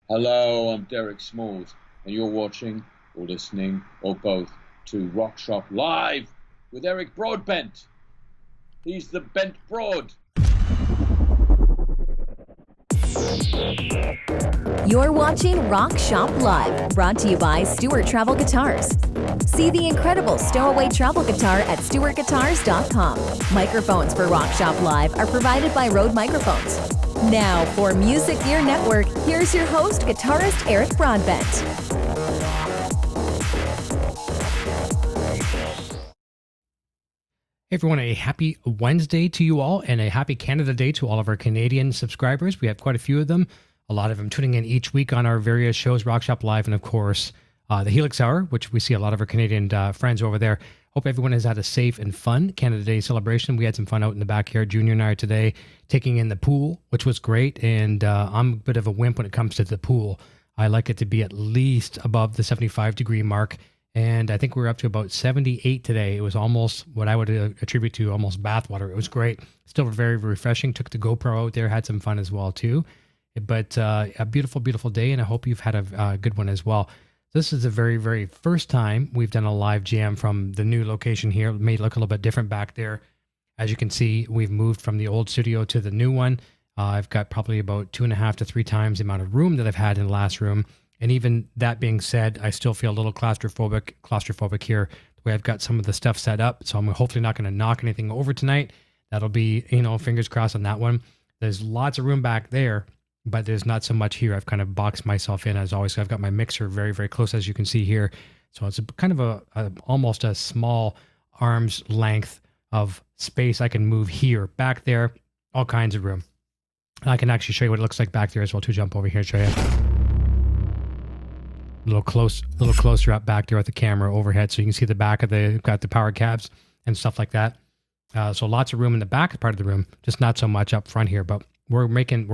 Hello, I'm Derek Smalls, and you're watching or listening or both to Rock Shop Live with Eric Broadbent. He's the Bent Broad. You're watching Rock Shop Live, brought to you by Stewart Travel Guitars. See the incredible stowaway travel guitar at stewartguitars.com. Microphones for Rock Shop Live are provided by Rode Microphones. Now, for Music Gear Network, here's your host, guitarist Eric Broadbent. Hey everyone, a happy Wednesday to you all and a happy Canada Day to all of our Canadian subscribers. We have quite a few of them, a lot of them tuning in each week on our various shows, Rock Shop Live, and of course, the Helix Hour, which we see a lot of our Canadian friends over there. Hope everyone has had a safe and fun Canada Day celebration. We had some fun out in the backyard. Junior and I are today taking in the pool, which was great, and I'm a bit of a wimp when it comes to the pool. I like it to be at least above the 75-degree mark. And I think we were up to about 78 today. It was almost what I would attribute to almost bathwater. It was great. Still very, very refreshing. Took the GoPro out there, had some fun as well too. But a beautiful, beautiful day, and I hope you've had a good one as well. This is the very, very first time we've done a live jam from the new location here. It made it look a little bit different back there. As you can see, we've moved from the old studio to the new one. I've got probably about 2.5 to 3 times the amount of room that I've had in the last room. And even that being said, I still feel a little claustrophobic here, the way I've got some of the stuff set up. So I'm hopefully not going to knock anything over tonight. That'll be, fingers crossed on that one. There's lots of room back there, but there's not so much here. I've kind of boxed myself in as always. So I've got my mixer very, very close, as you can see here. So it's kind of almost a small arm's length of space I can move here, back there, all kinds of room. I can actually show you what it looks like back there as well, to jump over here and show you. A little closer up back there with the camera overhead, so you can see the back of got the power cabs and stuff like that. So lots of room in the back part of the room, just not so much up front here. But we're making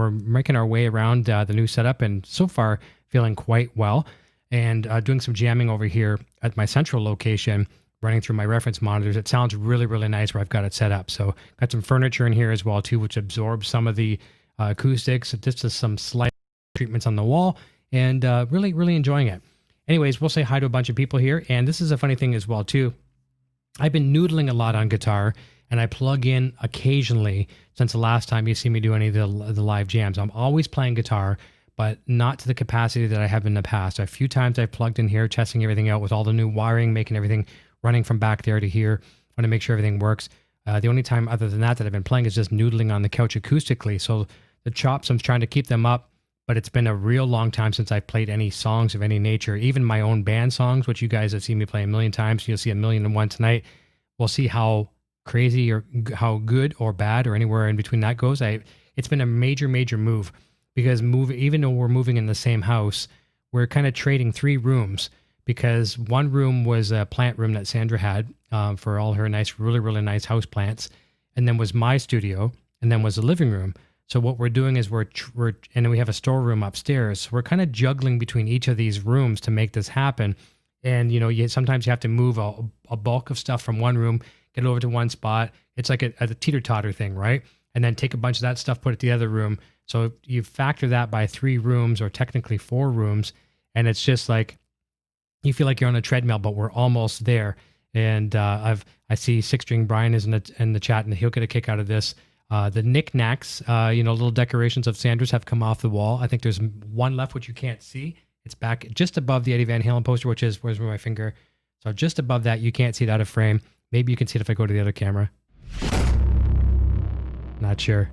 our way around the new setup, and so far feeling quite well. And doing some jamming over here at my central location, running through my reference monitors. It sounds really, really nice where I've got it set up. So got some furniture in here as well too, which absorbs some of the acoustics. Just some slight treatments on the wall. And really, really enjoying it. Anyways, we'll say hi to a bunch of people here. And this is a funny thing as well, too. I've been noodling a lot on guitar, and I plug in occasionally since the last time you see me do any of the live jams. I'm always playing guitar, but not to the capacity that I have in the past. A few times I've plugged in here, testing everything out with all the new wiring, making everything running from back there to here. I want to make sure everything works. The only time other than that I've been playing is just noodling on the couch acoustically. So the chops, I'm trying to keep them up. But it's been a real long time since I've played any songs of any nature, even my own band songs, which you guys have seen me play a million times. You'll see 1,000,001 tonight. We'll see how crazy or how good or bad or anywhere in between that goes. It's been a major, major move because even though we're moving in the same house, we're kind of trading 3 rooms because one room was a plant room that Sandra had for all her nice, really, really nice house plants, and then was my studio, and then was the living room. So what we're doing is and then we have a storeroom upstairs. So we're kind of juggling between each of these rooms to make this happen. And, sometimes you have to move a bulk of stuff from one room, get it over to one spot. It's like a teeter-totter thing, right? And then take a bunch of that stuff, put it in the other room. So you factor that by 3 rooms or technically 4 rooms. And it's just like, you feel like you're on a treadmill, but we're almost there. And I see Six String Brian is in the chat, and he'll get a kick out of this. The knickknacks, little decorations of Sandra's have come off the wall. I think there's one left, which you can't see. It's back just above the Eddie Van Halen poster, which is, where's my finger? So just above that, you can't see it out of frame. Maybe you can see it if I go to the other camera. Not sure.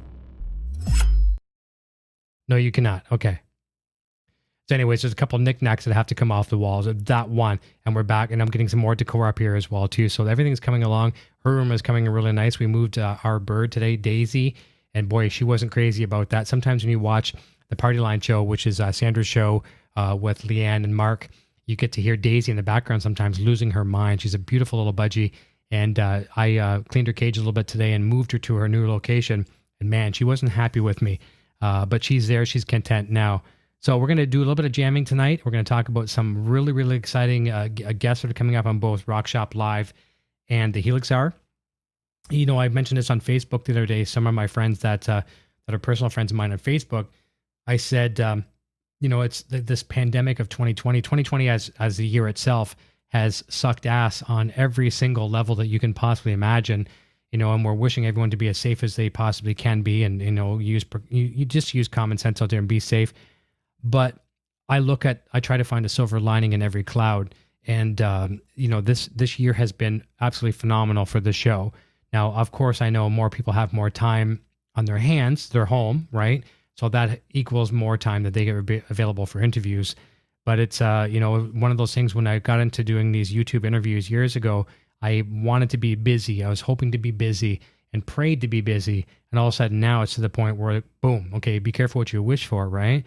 No, you cannot. Okay. So anyways, there's a couple knickknacks that have to come off the walls. That one, and we're back, and I'm getting some more decor up here as well too. So everything's coming along. Her room is coming in really nice. We moved our bird today, Daisy, and boy, she wasn't crazy about that. Sometimes when you watch the Party Line show, which is Sandra's show with Leanne and Mark, you get to hear Daisy in the background sometimes losing her mind. She's a beautiful little budgie, and I cleaned her cage a little bit today and moved her to her new location. And man, she wasn't happy with me, but she's there. She's content now. So we're going to do a little bit of jamming tonight. We're going to talk about some really, really exciting guests that are coming up on both Rock Shop Live and the Helix Hour. I mentioned this on Facebook the other day. Some of my friends that are personal friends of mine on Facebook, I said, it's this pandemic of 2020 as the year itself has sucked ass on every single level that you can possibly imagine, and we're wishing everyone to be as safe as they possibly can be. And, you just use common sense out there and be safe. But I try to find a silver lining in every cloud. And, this year has been absolutely phenomenal for the show. Now, of course, I know more people have more time on their hands. They're home, right? So that equals more time that they get available for interviews. But it's, one of those things when I got into doing these YouTube interviews years ago, I wanted to be busy. I was hoping to be busy and prayed to be busy. And all of a sudden now it's to the point where, boom, okay, be careful what you wish for, right?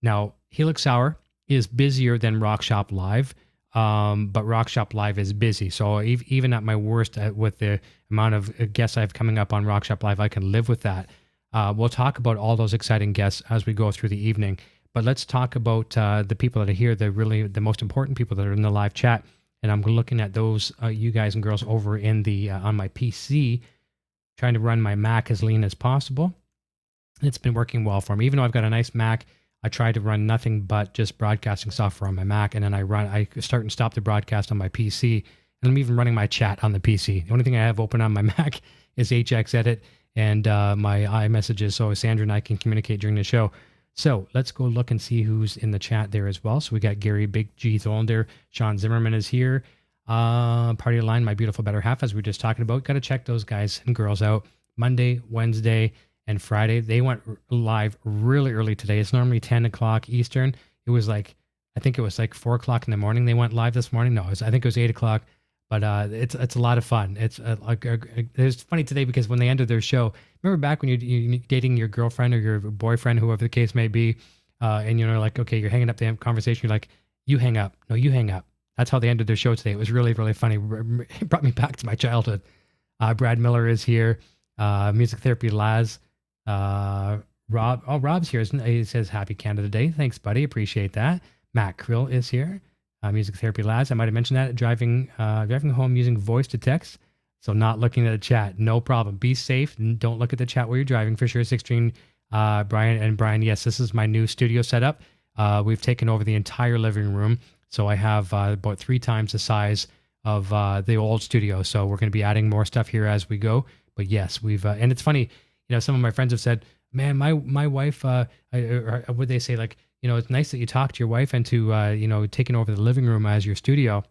Now, Helix Hour is busier than Rock Shop Live, but Rock Shop Live is busy. So even at my worst, with the amount of guests I have coming up on Rock Shop Live, I can live with that. We'll talk about all those exciting guests as we go through the evening. But let's talk about the people that are here, the most important people that are in the live chat. And I'm looking at those, you guys and girls, over in on my PC, trying to run my Mac as lean as possible. It's been working well for me. Even though I've got a nice Mac, I try to run nothing but just broadcasting software on my Mac. And then I start and stop the broadcast on my PC. And I'm even running my chat on the PC. The only thing I have open on my Mac is HX Edit and my iMessages, so Sandra and I can communicate during the show. So let's go look and see who's in the chat there as well. So we got Gary Big G Tholander, Sean Zimmerman is here. Party Line, my beautiful better half, as we were just talking about. Got to check those guys and girls out. Monday, Wednesday, and Friday. They went live really early today. It's normally 10 o'clock Eastern. It was I think it was 4 o'clock in the morning. They went live this morning. No, I think it was 8 o'clock. But it's a lot of fun. It's funny today because when they ended their show, remember back when you're dating your girlfriend or your boyfriend, whoever the case may be, and okay, you're hanging up the conversation. You're like, you hang up. No, you hang up. That's how they ended their show today. It was really, really funny. It brought me back to my childhood. Brad Miller is here. Music Therapy Laz. Rob. Oh, Rob's here. He says, Happy Canada Day. Thanks, buddy. Appreciate that. Matt Krill is here. Music Therapy Laz. I might have mentioned that. Driving home using voice to text. So not looking at the chat. No problem. Be safe. And don't look at the chat while you're driving for sure. 16, Brian, yes, this is my new studio setup. We've taken over the entire living room. So I have about 3 times the size of the old studio. So we're going to be adding more stuff here as we go. But yes, we've, and it's funny, some of my friends have said, man, my wife, or would they say it's nice that you talked to your wife into, taking over the living room as your studio.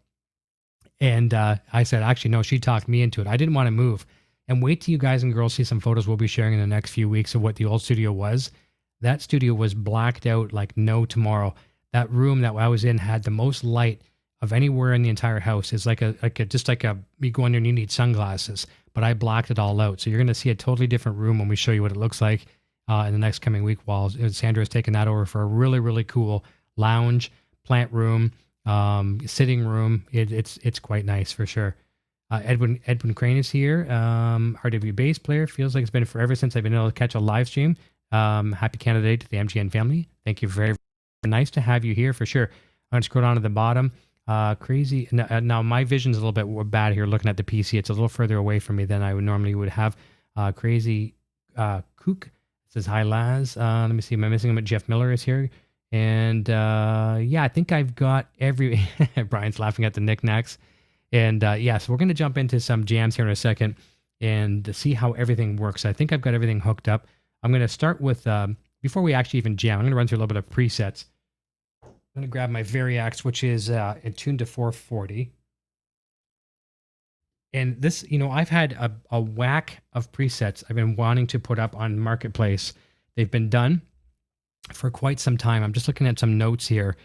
And I said, actually, no, she talked me into it. I didn't want to move. And wait till you guys and girls see some photos we'll be sharing in the next few weeks of what the old studio was. That studio was blacked out like no tomorrow. That room that I was in had the most light of anywhere in the entire house. It's you go in there and you need sunglasses, but I blocked it all out. So you're going to see a totally different room when we show you what it looks like in the next coming week, while Sandra has taken that over for a really, really cool lounge, plant room, sitting room. It's quite nice for sure. Edwin Crane is here. RW bass player. Feels like it's been forever since I've been able to catch a live stream. Happy Canada Day to the MGN family. Thank you very, very nice to have you here for sure. I'm going to scroll down to the bottom. Crazy. Now my vision's a little bit bad here looking at the PC. It's a little further away from me than I would normally have. Crazy Kook says, hi, Laz. Let me see. Am I missing him? Jeff Miller is here. And I think I've got every... Brian's laughing at the knickknacks. And so we're going to jump into some jams here in a second and see how everything works. I think I've got everything hooked up. I'm going to start with, before we actually even jam, I'm going to run through a little bit of presets. I'm going to grab my Variax, which is tuned to 440. And this, I've had a whack of presets I've been wanting to put up on Marketplace. They've been done for quite some time. I'm just looking at some notes here,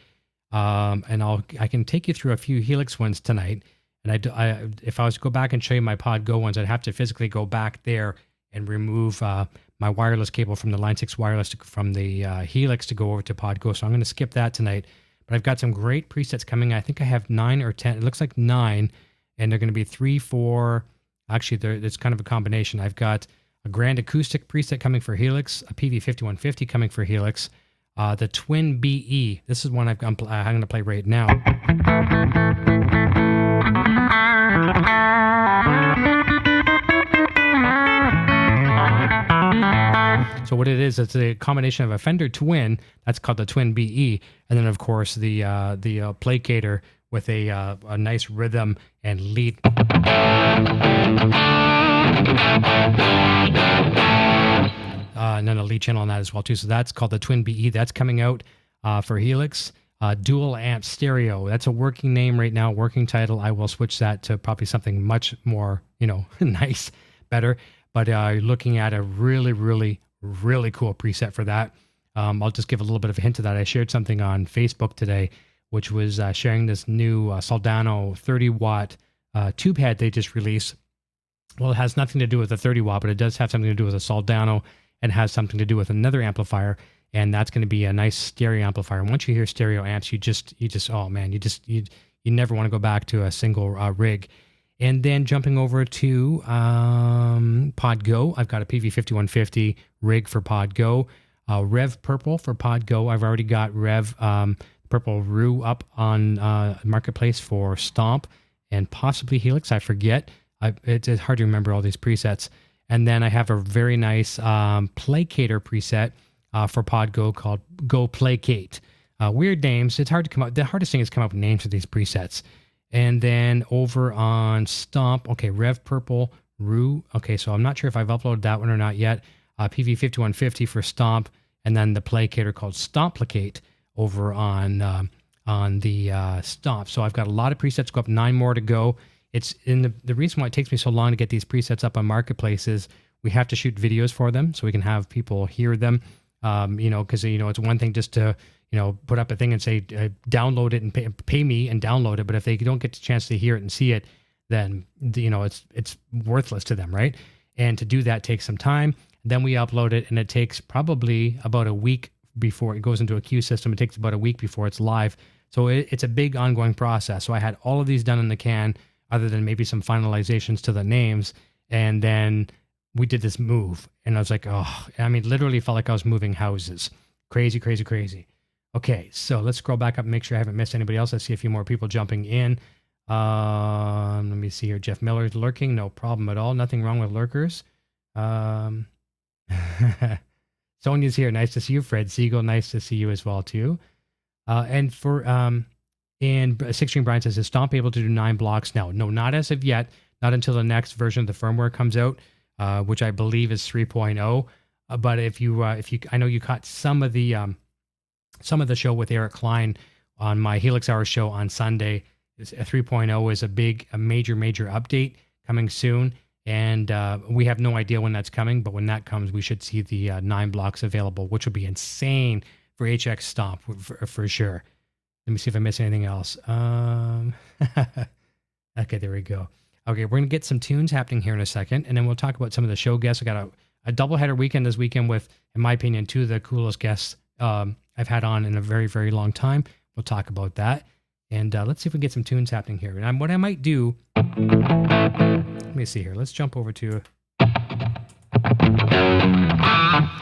and I can take you through a few Helix ones tonight. And if I was to go back and show you my Pod Go ones, I'd have to physically go back there and remove my wireless cable from the Line 6 wireless from the Helix to go over to Pod Go. So I'm going to skip that tonight. But I've got some great presets coming. I think I have 9 or 10. It looks like 9. And they're going to be 3, 4. Actually, it's kind of a combination. I've got a Grand Acoustic preset coming for Helix, a PV5150 coming for Helix, the Twin BE. This is one I'm going to play right now. So what it is, it's a combination of a Fender Twin, that's called the Twin BE, and then of course the placator with a nice rhythm and lead. And then a lead channel on that as well too. So that's called the Twin BE. That's coming out for Helix. Dual amp stereo. That's a working name right now, working title. I will switch that to probably something much more, nice, better. But you're looking at a really, really, really cool preset for that. I'll just give a little bit of a hint to that. I shared something on Facebook today, which was sharing this new Soldano 30-watt tube head they just released. Well, it has nothing to do with the 30-watt, but it does have something to do with a Soldano and has something to do with another amplifier. And that's going to be a nice stereo amplifier. And once you hear stereo amps, you never want to go back to a single rig. And then jumping over to Pod Go, I've got a PV5150 rig for Pod Go. Rev Purple for Pod Go. I've already got Rev Purple Rue up on Marketplace for Stomp and possibly Helix. I forget. It's hard to remember all these presets. And then I have a very nice placator preset for Pod Go called Go Placate. Weird names. It's hard to come up. The hardest thing is come up with names for these presets. And then over on Stomp, okay, Rev Purple Rue. Okay, so I'm not sure if I've uploaded that one or not yet. PV5150 for Stomp, and then the placator called Stomplicate over on the Stomp. So I've got a lot of presets. Go up, 9 more to go. It's in the reason why it takes me so long to get these presets up on Marketplace is we have to shoot videos for them so we can have people hear them. Because it's one thing just to put up a thing and say download it and pay me and download it, but if they don't get the chance to hear it and see it, then it's worthless to them, right? And to do that takes some time. Then we upload it, and it takes probably about a week before it goes into a queue system. It takes about a week before it's live, so it's a big ongoing process. So I had all of these done in the can, other than maybe some finalizations to the names, and then we did this move, and I was like, literally felt like I was moving houses. Crazy, crazy, crazy. Okay, so let's scroll back up and make sure I haven't missed anybody else. I see a few more people jumping in. Let me see here. Jeff Miller's lurking. No problem at all. Nothing wrong with lurkers. Sonia's here. Nice to see you. Fred Siegel, nice to see you as well, too. And Six String Brian says, is Stomp able to do 9 blocks now? No, not as of yet. Not until the next version of the firmware comes out. Which I believe is 3.0. But if you, I know you caught some of the show with Eric Klein on my Helix Hour show on Sunday. 3.0 is a major update coming soon, and we have no idea when that's coming. But when that comes, we should see the 9 blocks available, which would be insane for HX Stomp for sure. Let me see if I miss anything else. Okay, there we go. Okay, we're going to get some tunes happening here in a second, and then we'll talk about some of the show guests. I got a doubleheader weekend this weekend with, in my opinion, 2 of the coolest guests I've had on in a very, very long time. We'll talk about that, and let's see if we can get some tunes happening here. And what I might do, let me see here. Let's jump over to...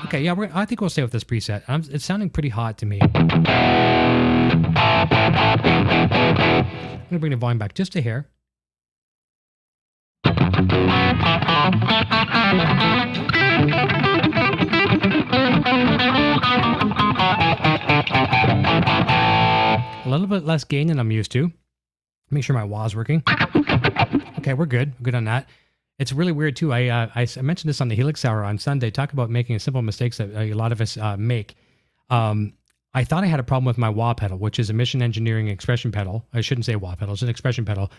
Okay, yeah, I think we'll stay with this preset. It's sounding pretty hot to me. I'm going to bring the volume back just a hair. A little bit less gain than I'm used to. Make sure my wah's working. Okay, we're good. We're good on that. It's really weird too. I mentioned this on the Helix Hour on Sunday. Talk about making simple mistakes that a lot of us make. I thought I had a problem with my wah pedal, which is a Mission Engineering expression pedal. I shouldn't say wah pedal. It's an expression pedal.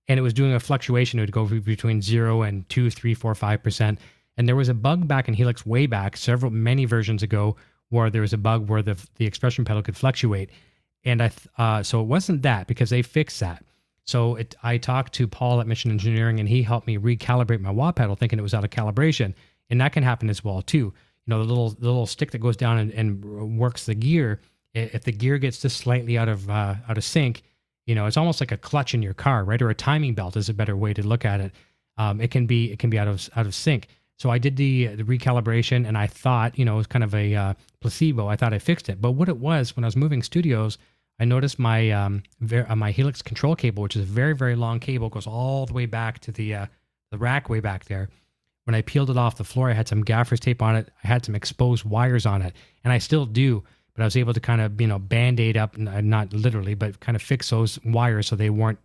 And it was doing a fluctuation. It would go between 0 and 2, 3, 4, 5%. And there was a bug back in Helix way back, many versions ago, where there was a bug where the expression pedal could fluctuate. And so it wasn't that, because they fixed that. So I talked to Paul at Mission Engineering, and he helped me recalibrate my wah pedal, thinking it was out of calibration. And that can happen as well too. The little stick that goes down and works the gear. If the gear gets just slightly out of sync, it's almost like a clutch in your car, right? Or a timing belt is a better way to look at it. It can be out of sync. So I did the recalibration, and I thought, it was kind of a placebo. I thought I fixed it, but what it was, when I was moving studios, I noticed my my Helix control cable, which is a very, very long cable, goes all the way back to the rack way back there. when I peeled it off the floor, I had some gaffer's tape on it. I had some exposed wires on it, and I still do, but I was able to kind of, Band-Aid up, not literally, but kind of fix those wires so they weren't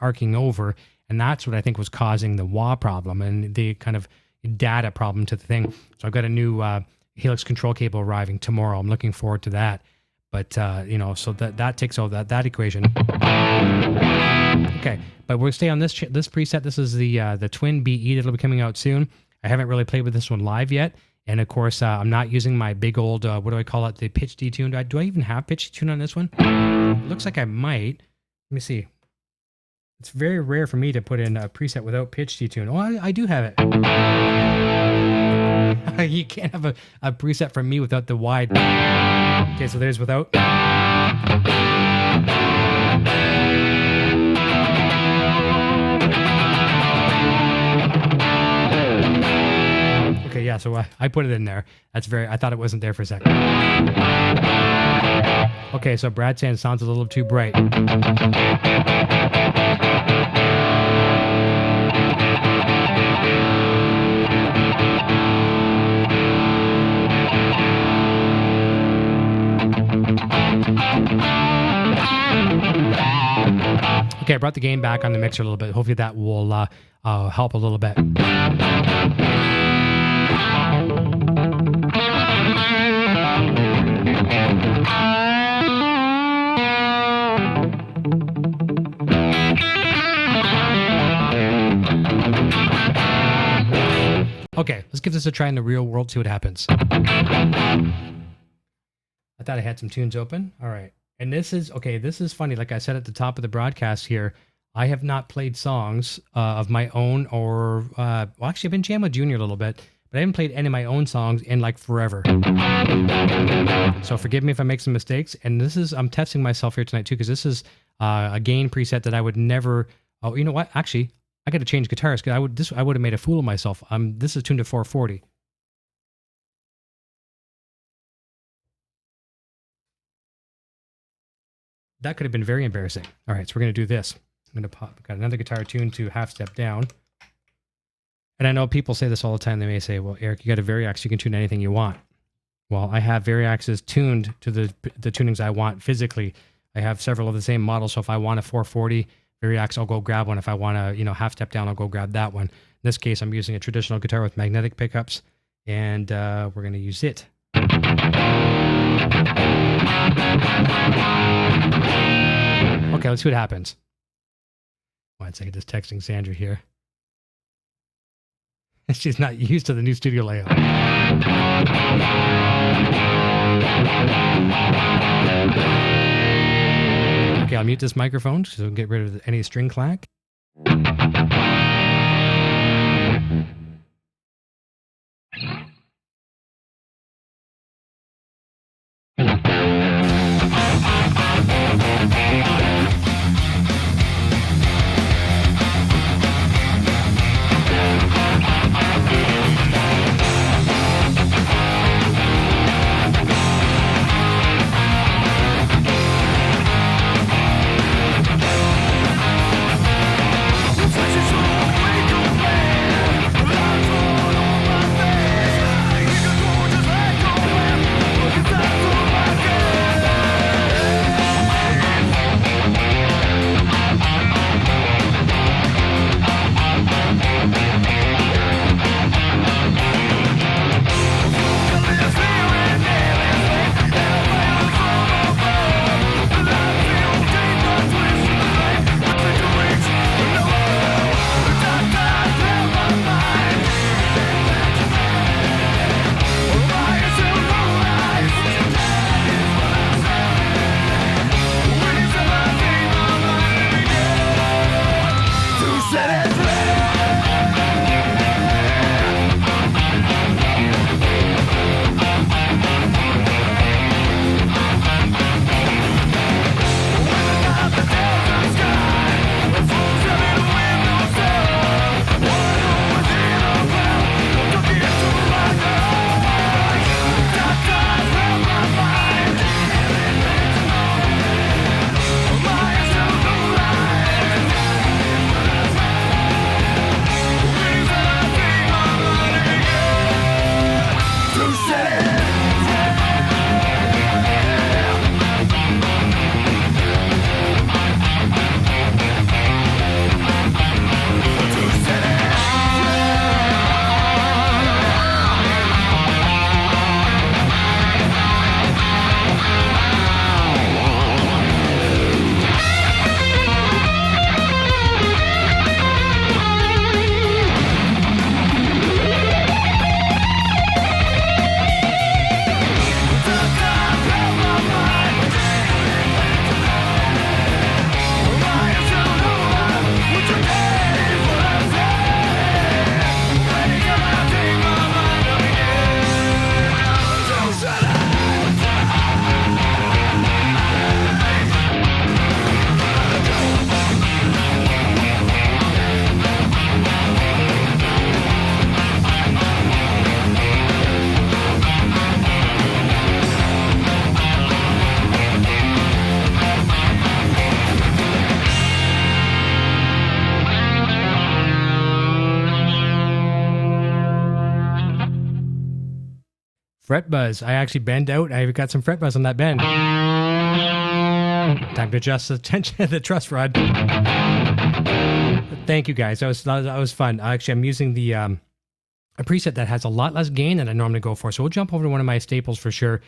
arcing over. And that's what I think was causing the wah problem and the kind of data problem to the thing. So I've got a new Helix control cable arriving tomorrow. I'm looking forward to that. But, so that takes over that equation. Okay, but we'll stay on this preset. This is the Twin BE that'll be coming out soon. I haven't really played with this one live yet. And, of course, I'm not using my big old, what do I call it, the pitch detune. Do I even have pitch detune on this one? It looks like I might. Let me see. It's very rare for me to put in a preset without pitch detune. Oh, I do have it. You can't have a preset from me without the wide. Okay, so there's without. Okay, yeah, so I put it in there. I thought it wasn't there for a second. Okay, so Brad saying it sounds a little too bright. Okay, I brought the gain back on the mixer a little bit. Hopefully that will help a little bit. Okay, let's give this a try in the real world, see what happens. I thought I had some tunes open. All right. And this is funny. Like I said at the top of the broadcast here, I have not played songs of my own or, actually I've been jamming with Junior a little bit, but I haven't played any of my own songs in like forever. So forgive me if I make some mistakes. And I'm testing myself here tonight too, because this is a gain preset that I would never, you know what? Actually, I got to change guitars because I would have made a fool of myself. This is tuned to 440. That could have been very embarrassing. All right, so we're going to do this. I'm going to got another guitar tuned to half step down. And I know people say this all the time. They may say, well, Eric, you got a Variax. You can tune anything you want. Well, I have Variaxes tuned to the tunings I want physically. I have several of the same models. So if I want a 440 Variax, I'll go grab one. If I want to, half step down, I'll go grab that one. In this case, I'm using a traditional guitar with magnetic pickups. And we're going to use it. Okay, let's see what happens. 1 second, just texting Sandra here. She's not used to the new studio layout. Okay, I'll mute this microphone so we can get rid of any string clack. Reflections Fret buzz. I actually bend out. I got some fret buzz on that bend. Time to adjust the tension, the truss rod. Thank you guys. That was fun. Actually, I'm using the a preset that has a lot less gain than I normally go for. So we'll jump over to one of my staples for sure.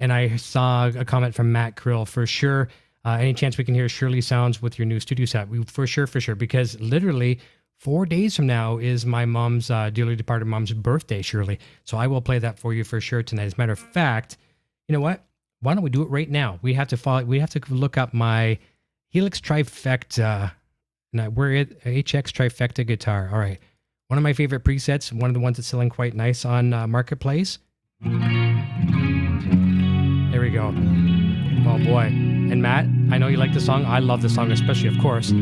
And I saw a comment from Matt Krill for sure. Any chance we can hear Shirley sounds with your new studio set? For sure. Because literally 4 days from now is my mom's dearly departed mom's birthday, Shirley. So I will play that for you for sure tonight. As a matter of fact, you know what? Why don't we do it right now? We have to look up my Helix Trifecta. We're at HX Trifecta guitar. All right. One of my favorite presets, one of the ones that's selling quite nice on Marketplace. There we go. Oh boy. And Matt, I know you like the song. I love the song, especially, of course.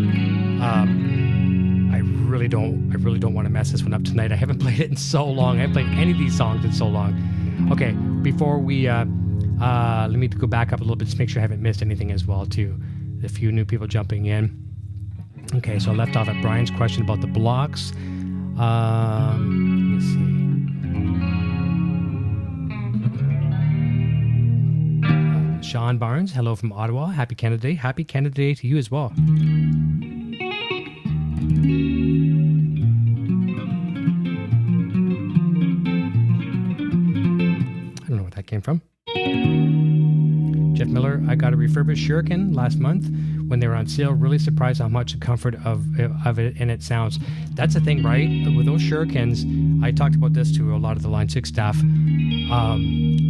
I really don't want to mess this one up tonight. I haven't played it in so long. I haven't played any of these songs in so long. Okay, before we let me go back up a little bit to make sure I haven't missed anything as well too. A few new people jumping in. Okay, so I left off at Brian's question about the blocks. Let me see. Sean Barnes, hello from Ottawa. Happy Canada Day. Happy Canada Day to you as well. I don't know where that came from. Jeff Miller, I got a refurbished Shuriken last month when they were on sale. Really surprised how much the comfort of it and it sounds. That's the thing, right? With those Shurikens, I talked about this to a lot of the Line 6 staff.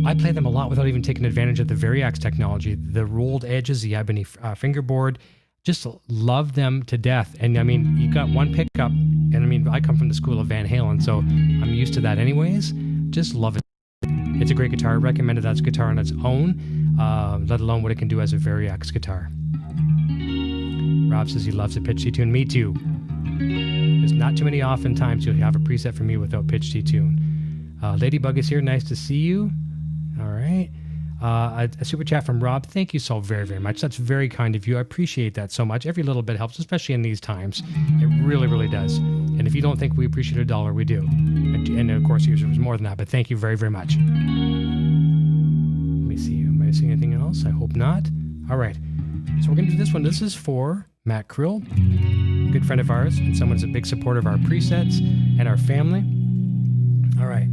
I play them a lot without even taking advantage of the Variax technology. The rolled edges, the ebony fingerboard, just love them to death. And I mean, you got one pickup, and I mean, I come from the school of Van Halen, so I'm used to that anyways. Just love it. It's a great guitar. I recommend it as a guitar on its own, let alone what it can do as a Variax guitar. Rob says he loves a pitch D-tune. Me too. There's not too many oftentimes you'll have a preset for me without pitch D-tune. Ladybug is here. Nice to see you. All right. A super chat from Rob. Thank you so very, very much. That's very kind of you. I appreciate that so much. Every little bit helps, especially in these times. It really, really does. And if you don't think we appreciate $1, we do. And of course, yours was more than that, but thank you very, very much. Let me see. Am I missing anything else? I hope not. All right. So we're going to do this one. This is for Matt Krill, a good friend of ours, and someone who's a big supporter of our presets and our family. All right.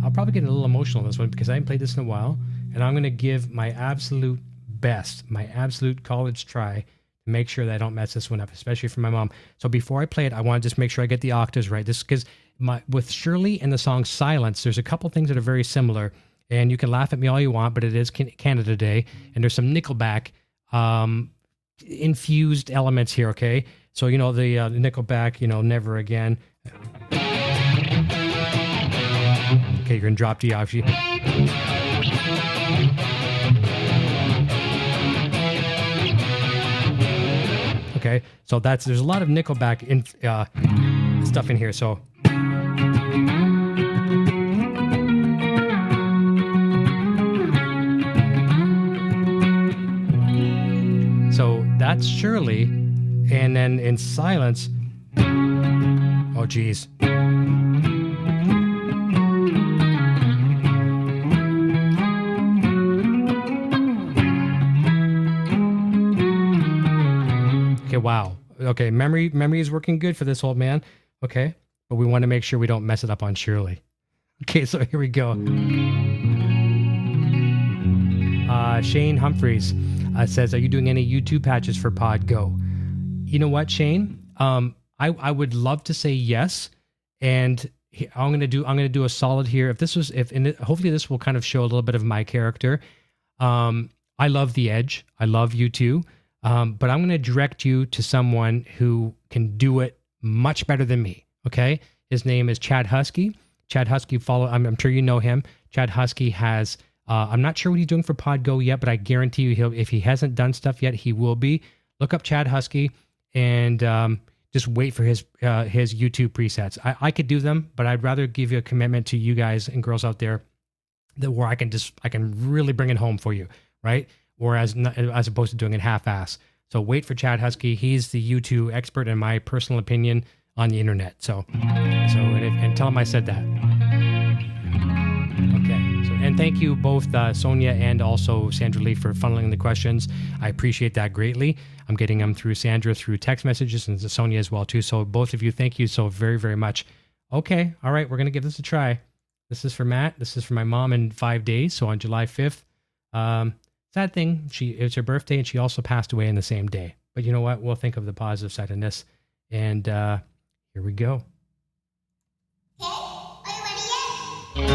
I'll probably get a little emotional on this one because I haven't played this in a while, and I'm going to give my absolute best, my absolute college try to make sure that I don't mess this one up, especially for my mom. So before I play it, I want to just make sure I get the octaves right. This because with Shirley and the song Silence, there's a couple things that are very similar, and you can laugh at me all you want, but it is Canada Day, and there's some Nickelback infused elements here, okay? So, you know, the Nickelback, you know, Never Again. Okay, you're going to drop D off. Okay, so there's a lot of Nickelback stuff in here, so... So that's Shirley, and then in Silence... Oh, geez. Okay, wow. Okay, memory is working good for this old man. Okay, but we want to make sure we don't mess it up on Shirley. Okay, so here we go. Shane Humphreys says, are you doing any YouTube patches for Pod Go? You know what, Shane? I would love to say yes, and I'm gonna do a solid here. Hopefully this will kind of show a little bit of my character. I love The Edge. I love U2. But I'm going to direct you to someone who can do it much better than me. Okay, his name is Chad Husky. Chad Husky, I'm sure you know him. Chad Husky has. I'm not sure what he's doing for Podgo yet, but I guarantee you, if he hasn't done stuff yet, he will be. Look up Chad Husky and just wait for his YouTube presets. I could do them, but I'd rather give you a commitment to you guys and girls out there where I can really bring it home for you, right? Whereas as opposed to doing it half-ass. So wait for Chad Husky. He's the U2 expert in my personal opinion on the internet. And tell him I said that. Okay. So And thank you both, Sonia and also Sandra Lee, for funneling the questions. I appreciate that greatly. I'm getting them through Sandra through text messages, and Sonia as well too. So both of you, thank you so very, very much. Okay, all right, we're gonna give this a try. This is for Matt. This is for my mom in 5 days. So on July 5th. Sad thing, it was her birthday, and she also passed away in the same day. But you know what? We'll think of the positive side in this. And here we go. Okay, are you ready yet?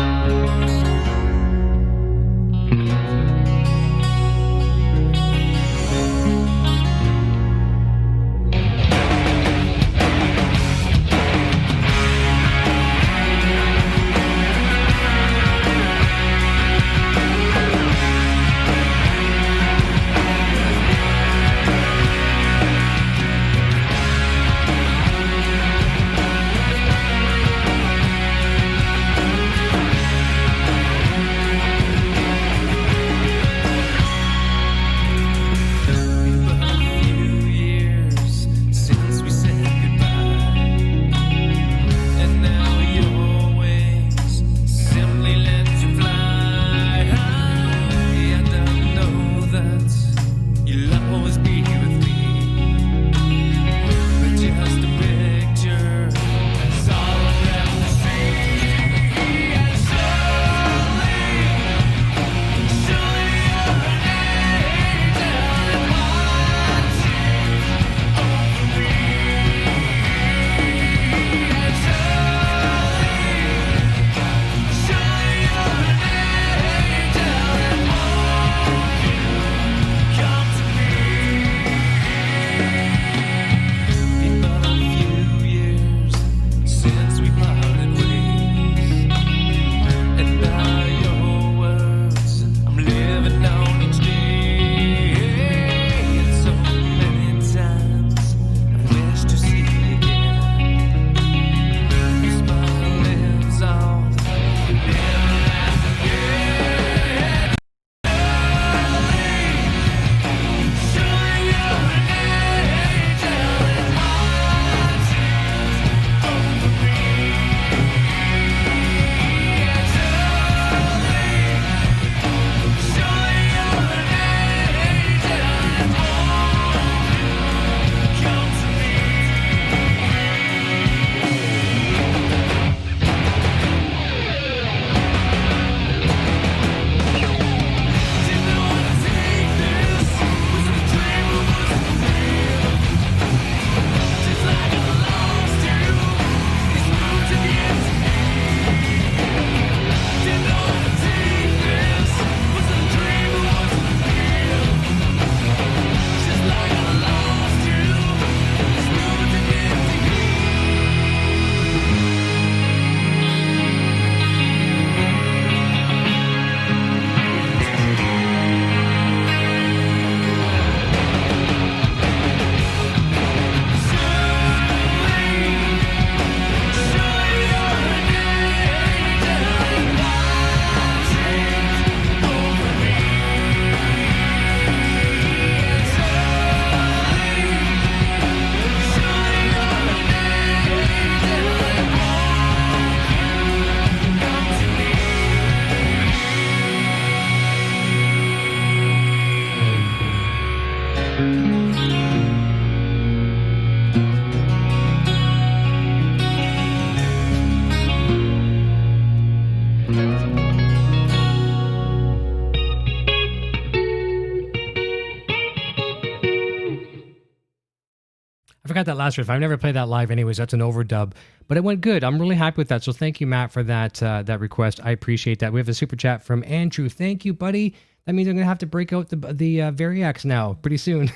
forgot that last riff. I've never played that live anyways. That's an overdub, but it went good. I'm really happy with that. So thank you, Matt, for that request. I appreciate that. We have a super chat from Andrew. Thank you, buddy. That means I'm going to have to break out the Variax now pretty soon.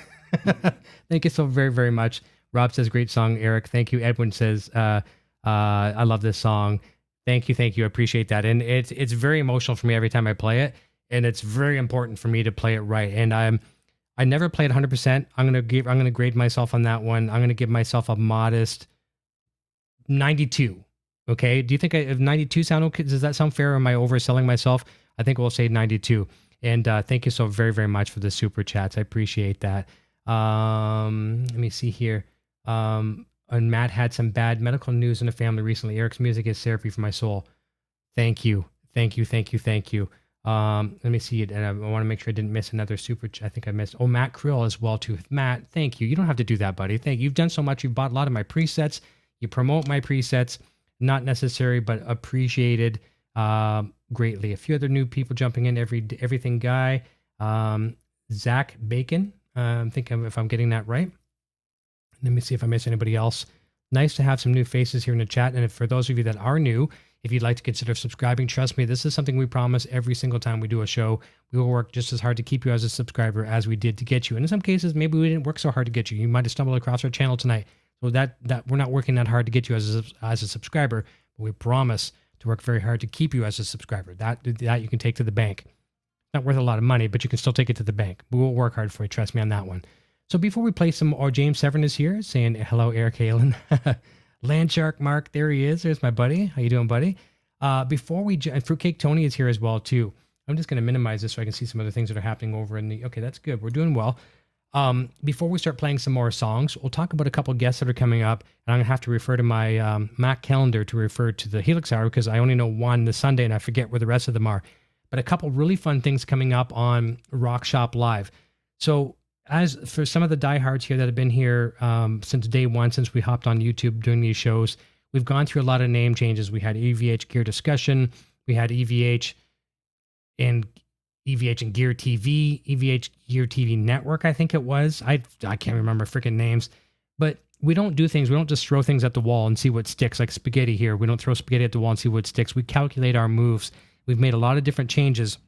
Thank you so very, very much. Rob says, great song, Eric. Thank you. Edwin says, I love this song. Thank you. I appreciate that. And it's very emotional for me every time I play it. And it's very important for me to play it right. And I never played 100%. I'm gonna grade myself on that one. I'm gonna give myself a modest 92. Okay. Do you think if 92 sound okay? Does that sound fair? Or am I overselling myself? I think we'll say 92. And thank you so very, very much for the super chats. I appreciate that. Let me see here. And Matt had some bad medical news in the family recently. Eric's music is therapy for my soul. Thank you. Let me see it. And I want to make sure I didn't miss another super. I think I missed. Oh, Matt Krill as well too. Matt, thank you. You don't have to do that, buddy. Thank you. You've done so much. You've bought a lot of my presets. You promote my presets. Not necessary, but appreciated greatly. A few other new people jumping in. Everything guy. Zach Bacon. I'm thinking if I'm getting that right. Let me see if I miss anybody else. Nice to have some new faces here in the chat. And for those of you that are new, if you'd like to consider subscribing, trust me, this is something we promise every single time we do a show. We will work just as hard to keep you as a subscriber as we did to get you. And in some cases, maybe we didn't work so hard to get you. You might have stumbled across our channel tonight. So that we're not working that hard to get you as a subscriber, but we promise to work very hard to keep you as a subscriber. That you can take to the bank. Not worth a lot of money, but you can still take it to the bank. We will work hard for you. Trust me on that one. So before we play some more, James Severn is here saying hello, Eric Halen. Landshark Mark, there he is. There's my buddy. How you doing, buddy? Before we, and Fruitcake Tony is here as well too. I'm just going to minimize this so I can see some other things that are happening over in the. Okay, that's good. We're doing well. Before we start playing some more songs, we'll talk about a couple guests that are coming up, and I'm going to have to refer to my Mac calendar to refer to the Helix Hour because I only know one this Sunday and I forget where the rest of them are. But a couple really fun things coming up on Rock Shop Live. So as for some of the diehards here that have been here since day one, since we hopped on YouTube doing these shows, we've gone through a lot of name changes. We had EVH Gear Discussion, we had EVH and Gear TV, EVH Gear TV Network, I think it was. I can't remember freaking names, but we don't do things. We don't just throw things at the wall and see what sticks like spaghetti here. We don't throw spaghetti at the wall and see what sticks. We calculate our moves. We've made a lot of different changes,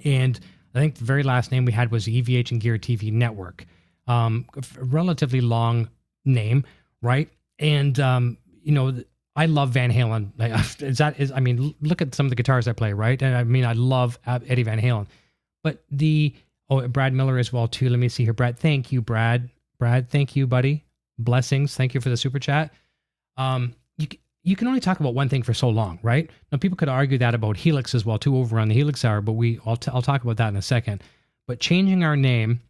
and I think the very last name we had was EVH and Gear TV Network. A relatively long name, right? And, I love Van Halen. I mean, look at some of the guitars I play, right? And I mean, I love Eddie Van Halen. But Brad Miller as well, too. Let me see here. Brad, thank you, Brad. Brad, thank you, buddy. Blessings. Thank you for the super chat. You can only talk about one thing for so long, right? Now, people could argue that about Helix as well, too, over on the Helix Hour, but I'll talk about that in a second. But changing our name,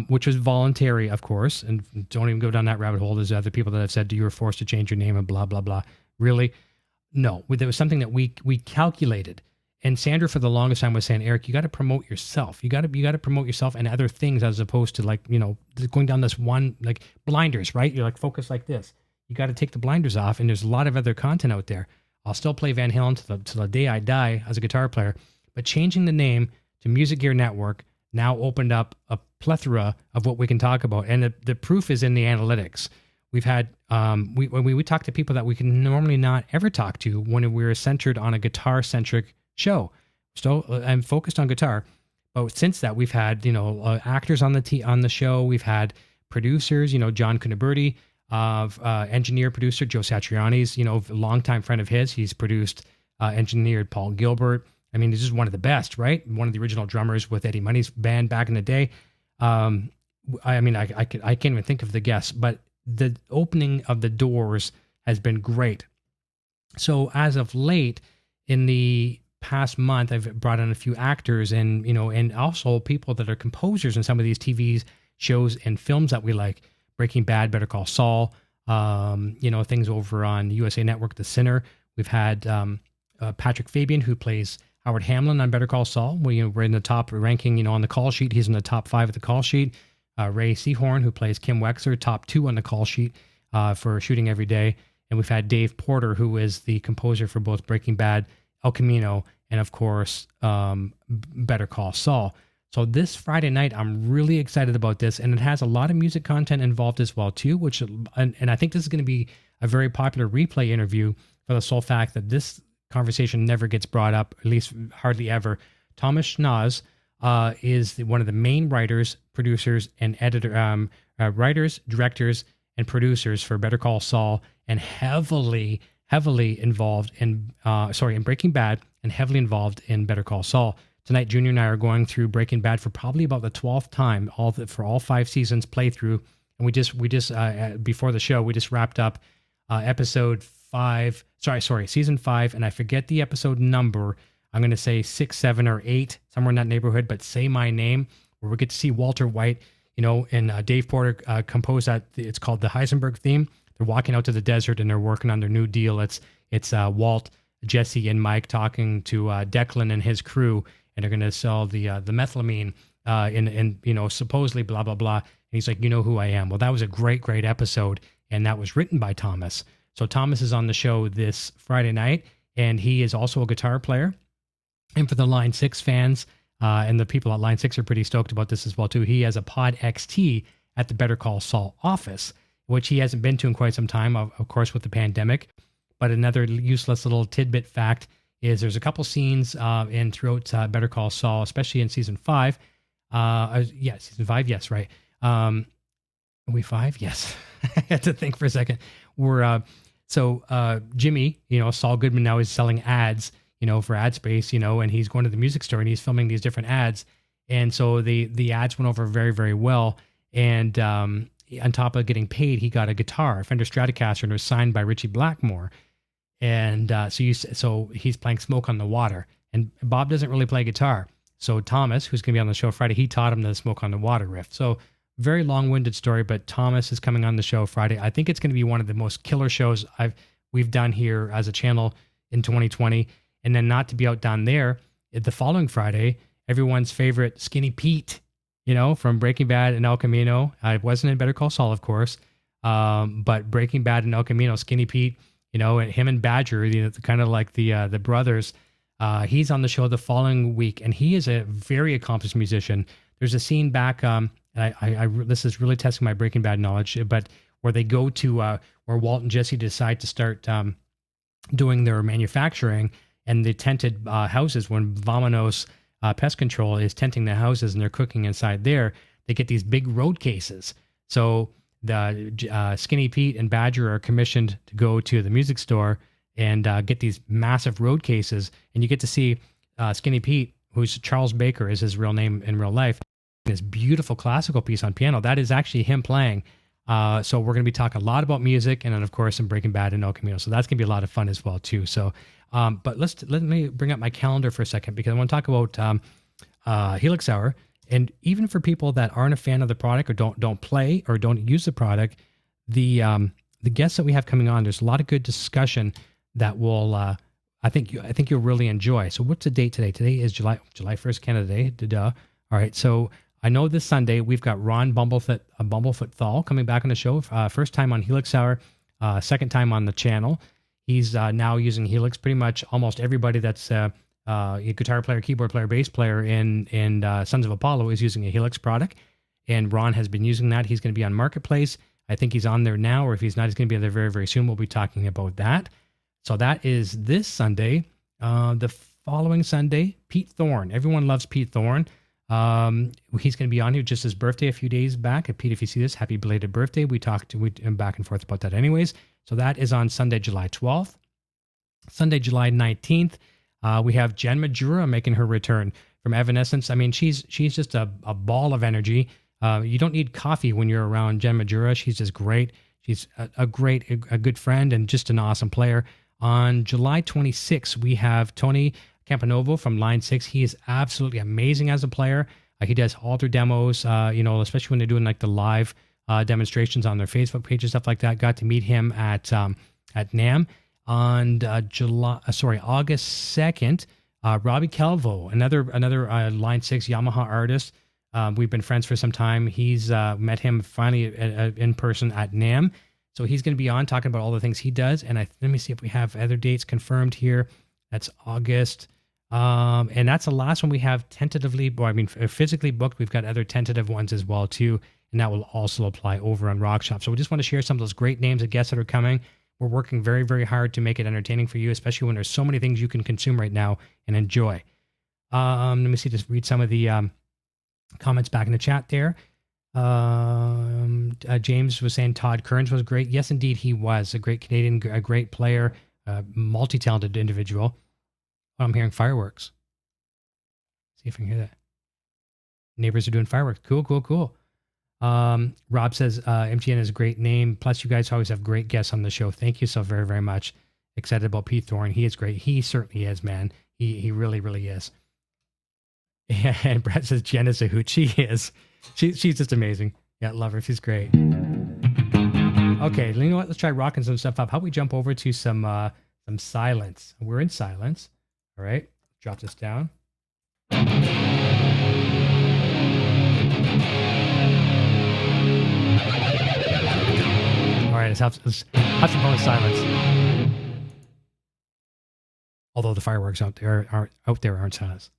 which was voluntary, of course, and don't even go down that rabbit hole. There's other people that have said you were forced to change your name and blah, blah, blah. Really? No. There was something that we calculated. And Sandra, for the longest time, was saying, Eric, you got to promote yourself. You got to promote yourself and other things as opposed to going down this one, like blinders, right? You're like focused like this. You got to take the blinders off, and there's a lot of other content out there. I'll still play Van Halen till the day I die as a guitar player, but changing the name to Music Gear Network now opened up a plethora of what we can talk about, and the proof is in the analytics. We've had we talk to people that we can normally not ever talk to when we're centered on a guitar-centric show. So I'm focused on guitar, but since that we've had actors on the show. We've had producers, John Cunaberti. Engineer producer Joe Satriani's, a longtime friend of his. He's produced, engineered Paul Gilbert. I mean, he's just one of the best, right? One of the original drummers with Eddie Money's band back in the day. I can't even think of the guests, but the opening of the doors has been great. So as of late, in the past month, I've brought in a few actors and also people that are composers in some of these TV shows and films that we like. Breaking Bad, Better Call Saul, things over on USA Network, The Sinner. We've had Patrick Fabian, who plays Howard Hamlin on Better Call Saul. We're in the top ranking, on the call sheet. He's in the top 5 of the call sheet. Ray Seahorn, who plays Kim Wexler, top 2 on the call sheet for Shooting Every Day. And we've had Dave Porter, who is the composer for both Breaking Bad, El Camino, and of course, Better Call Saul. So this Friday night, I'm really excited about this, and it has a lot of music content involved as well too. And I think this is going to be a very popular replay interview for the sole fact that this conversation never gets brought up, at least hardly ever. Thomas Schnoz is one of the main writers, producers, and writers, directors, and producers for Better Call Saul, and heavily involved in Breaking Bad, and heavily involved in Better Call Saul. Tonight, Junior and I are going through Breaking Bad for probably about the 12th time, for all 5 seasons playthrough. And we just before the show, we just wrapped up season 5, and I forget the episode number. I'm going to say 6, 7, or 8, somewhere in that neighborhood, but Say My Name, where we get to see Walter White, and Dave Porter composed that. It's called the Heisenberg theme. They're walking out to the desert and they're working on their new deal. It's Walt Jesse and Mike talking to Declan and his crew, and they're going to sell the methylamine in supposedly blah blah blah. And he's like, you know who I am. Well, that was a great episode, and that was written by Thomas. So Thomas is on the show this Friday night, and he is also a guitar player. And for the Line 6 fans, and the people at Line 6 are pretty stoked about this as well too, he has a Pod XT at the Better Call Saul office, which he hasn't been to in quite some time, of course, with the pandemic. But another useless little tidbit fact is there's a couple scenes throughout Better Call Saul, especially in season 5. Season 5, yes, right. Are we 5? Yes. I had to think for a second. Jimmy, Saul Goodman now is selling ads, for ad space, and he's going to the music store and he's filming these different ads. And so the ads went over very, very well. And on top of getting paid, he got a guitar, a Fender Stratocaster, and it was signed by Richie Blackmore. And so he's playing Smoke on the Water. And Bob doesn't really play guitar. So Thomas, who's going to be on the show Friday, he taught him the Smoke on the Water riff. So very long-winded story, but Thomas is coming on the show Friday. I think it's going to be one of the most killer shows we've done here as a channel in 2020. And then not to be outdone there, the following Friday, everyone's favorite Skinny Pete, from Breaking Bad and El Camino. I wasn't in Better Call Saul, of course, but Breaking Bad and El Camino, Skinny Pete, him and Badger, kind of like the brothers. He's on the show the following week, and he is a very accomplished musician. There's a scene back, this is really testing my Breaking Bad knowledge, but where they go to where Walt and Jesse decide to start doing their manufacturing, and the tented houses, when Vamonos Pest Control is tenting the houses and they're cooking inside there, they get these big road cases. So the Skinny Pete and Badger are commissioned to go to the music store and get these massive road cases. And you get to see Skinny Pete, who's Charles Baker is his real name in real life, this beautiful classical piece on piano. That is actually him playing. So we're going to be talking a lot about music, and then of course in Breaking Bad and El Camino. So that's going to be a lot of fun as well too. So, but let me bring up my calendar for a second, because I want to talk about Helix Hour. And even for people that aren't a fan of the product or don't play or don't use the product, the guests that we have coming on, there's a lot of good discussion that will I think you'll really enjoy. So what's the date today? Today is July 1st, Canada Day. Duh. All right. So I know this Sunday we've got Ron Bumblefoot Thal coming back on the show. First time on Helix Hour, second time on the channel. He's now using Helix. Pretty much almost everybody that's a guitar player, keyboard player, bass player in Sons of Apollo is using a Helix product. And Ron has been using that. He's going to be on Marketplace. I think he's on there now, or if he's not, he's going to be there very, very soon. We'll be talking about that. So that is this Sunday. The following Sunday, Pete Thorne. Everyone loves Pete Thorne. He's going to be on here, just his birthday a few days back. And Pete, if you see this, happy belated birthday. We back and forth about that anyways. So that is on Sunday, July 12th. Sunday, July 19th, we have Jen Majura making her return from Evanescence. I mean, she's just a ball of energy. You don't need coffee when you're around Jen Majura. She's just great. She's a good friend and just an awesome player. On July 26th, we have Tony Campanovo from Line 6. He is absolutely amazing as a player. He does alter demos, especially when they're doing like the live demonstrations on their Facebook page and stuff like that. Got to meet him at NAMM. On August 2nd, Robbie Calvo, another Line 6 Yamaha artist. We've been friends for some time. He's met him finally in person at NAMM. So he's going to be on talking about all the things he does. And let me see if we have other dates confirmed here. That's August. And that's the last one we have tentatively, physically booked. We've got other tentative ones as well too. And that will also apply over on Rock Shop. So we just want to share some of those great names of guests that are coming. We're working very, very hard to make it entertaining for you, especially when there's so many things you can consume right now and enjoy. Let me see, just read some of the comments back in the chat there. James was saying Todd Kearns was great. Yes, indeed, he was a great Canadian, a great player, multi-talented individual. Oh, I'm hearing fireworks. See if I can hear that. Neighbors are doing fireworks. Cool. Rob says MTN is a great name. Plus, you guys always have great guests on the show. Thank you so very, very much. Excited about Pete Thorne. He is great. He certainly is, man. He really, really is. And Brett says Jen is a hoot. She is. She's just amazing. Yeah, love her. She's great. Okay, you know what? Let's try rocking some stuff up. How about we jump over to some some silence. We're in silence. All right. Drop this down. All right. Let's have some fun with silence. Although the fireworks out there aren't silence.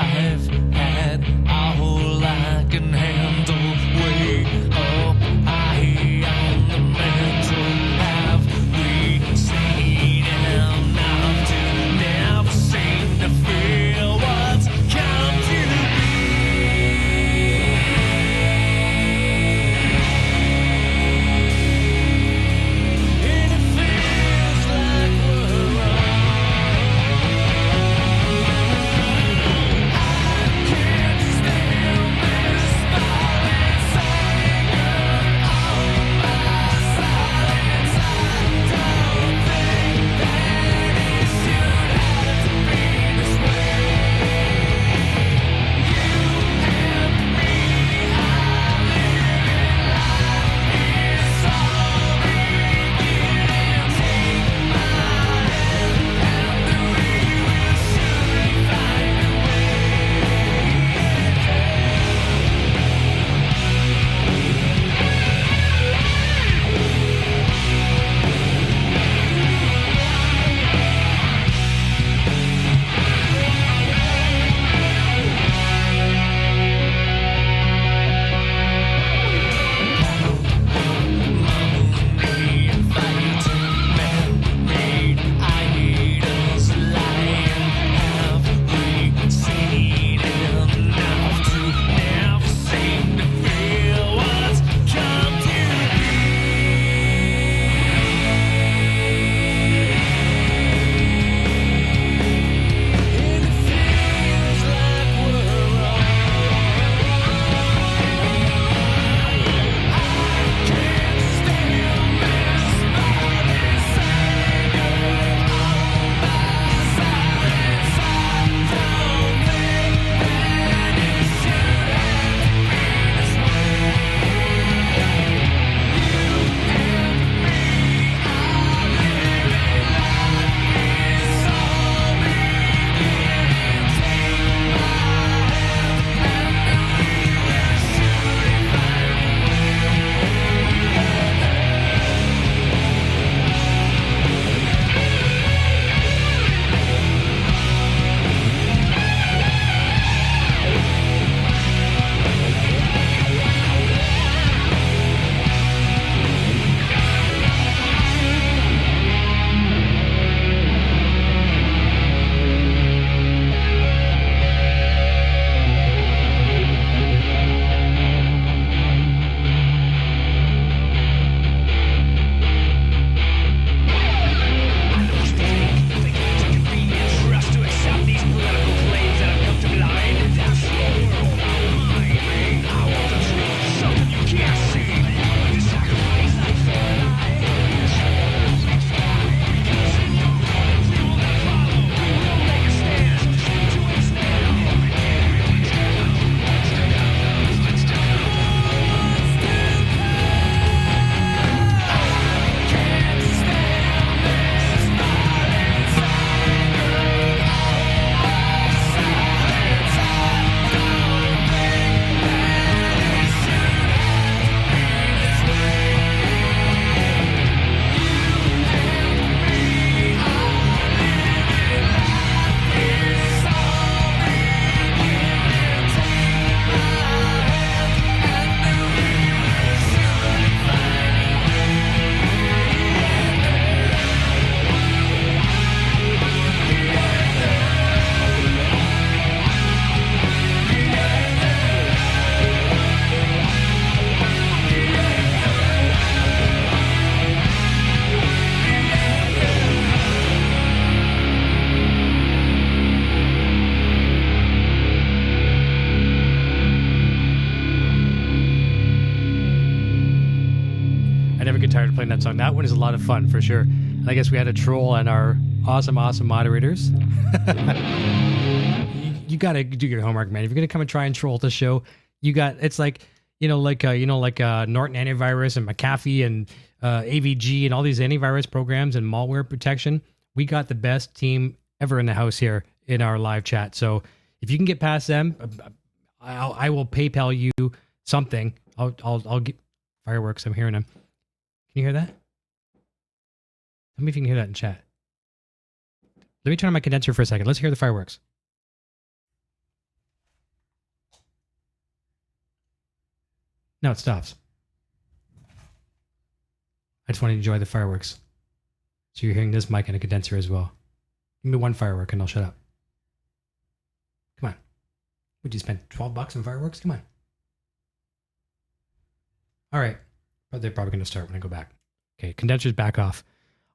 I've had all I can handle. Way up high on the mantle. Have we seen enough to never seem to feel what's come to be? And it feels like we're wrong. tired of playing that song. That one is a lot of fun for sure. And I guess we had a troll on our awesome moderators. you got to do your homework, man. If you're going to come and try and troll the show, it's like, Norton Antivirus and McAfee and AVG and all these antivirus programs and malware protection. We got the best team ever in the house here in our live chat. So if you can get past them, I will PayPal you something. I'll get fireworks. I'm hearing them. Can you hear that? Tell me if you can hear that in chat. Let me turn on my condenser for a second. Let's hear the fireworks. No, it stops. I just want to enjoy the fireworks. So you're hearing this mic and a condenser as well. Give me one firework and I'll shut up. Come on. Would you spend $12 on fireworks? Come on. All right. But they're probably going to start when I go back. Okay, condenser's back off.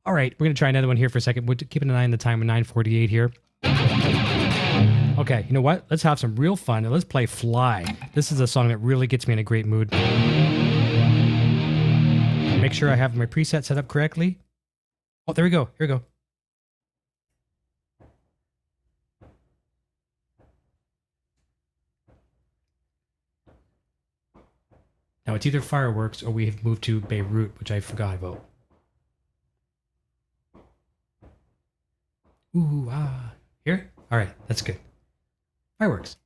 All right, we're going to try another one here for a second. We're keeping an eye on the time of 9:48 here. Okay, you know what? Let's have some real fun and let's play Fly. This is a song that really gets me in a great mood. Make sure I have my preset set up correctly. Oh, there we go. Here we go. Now it's either fireworks or we have moved to Beirut, which I forgot about. Ooh, ah. Here? All right, that's good. Fireworks.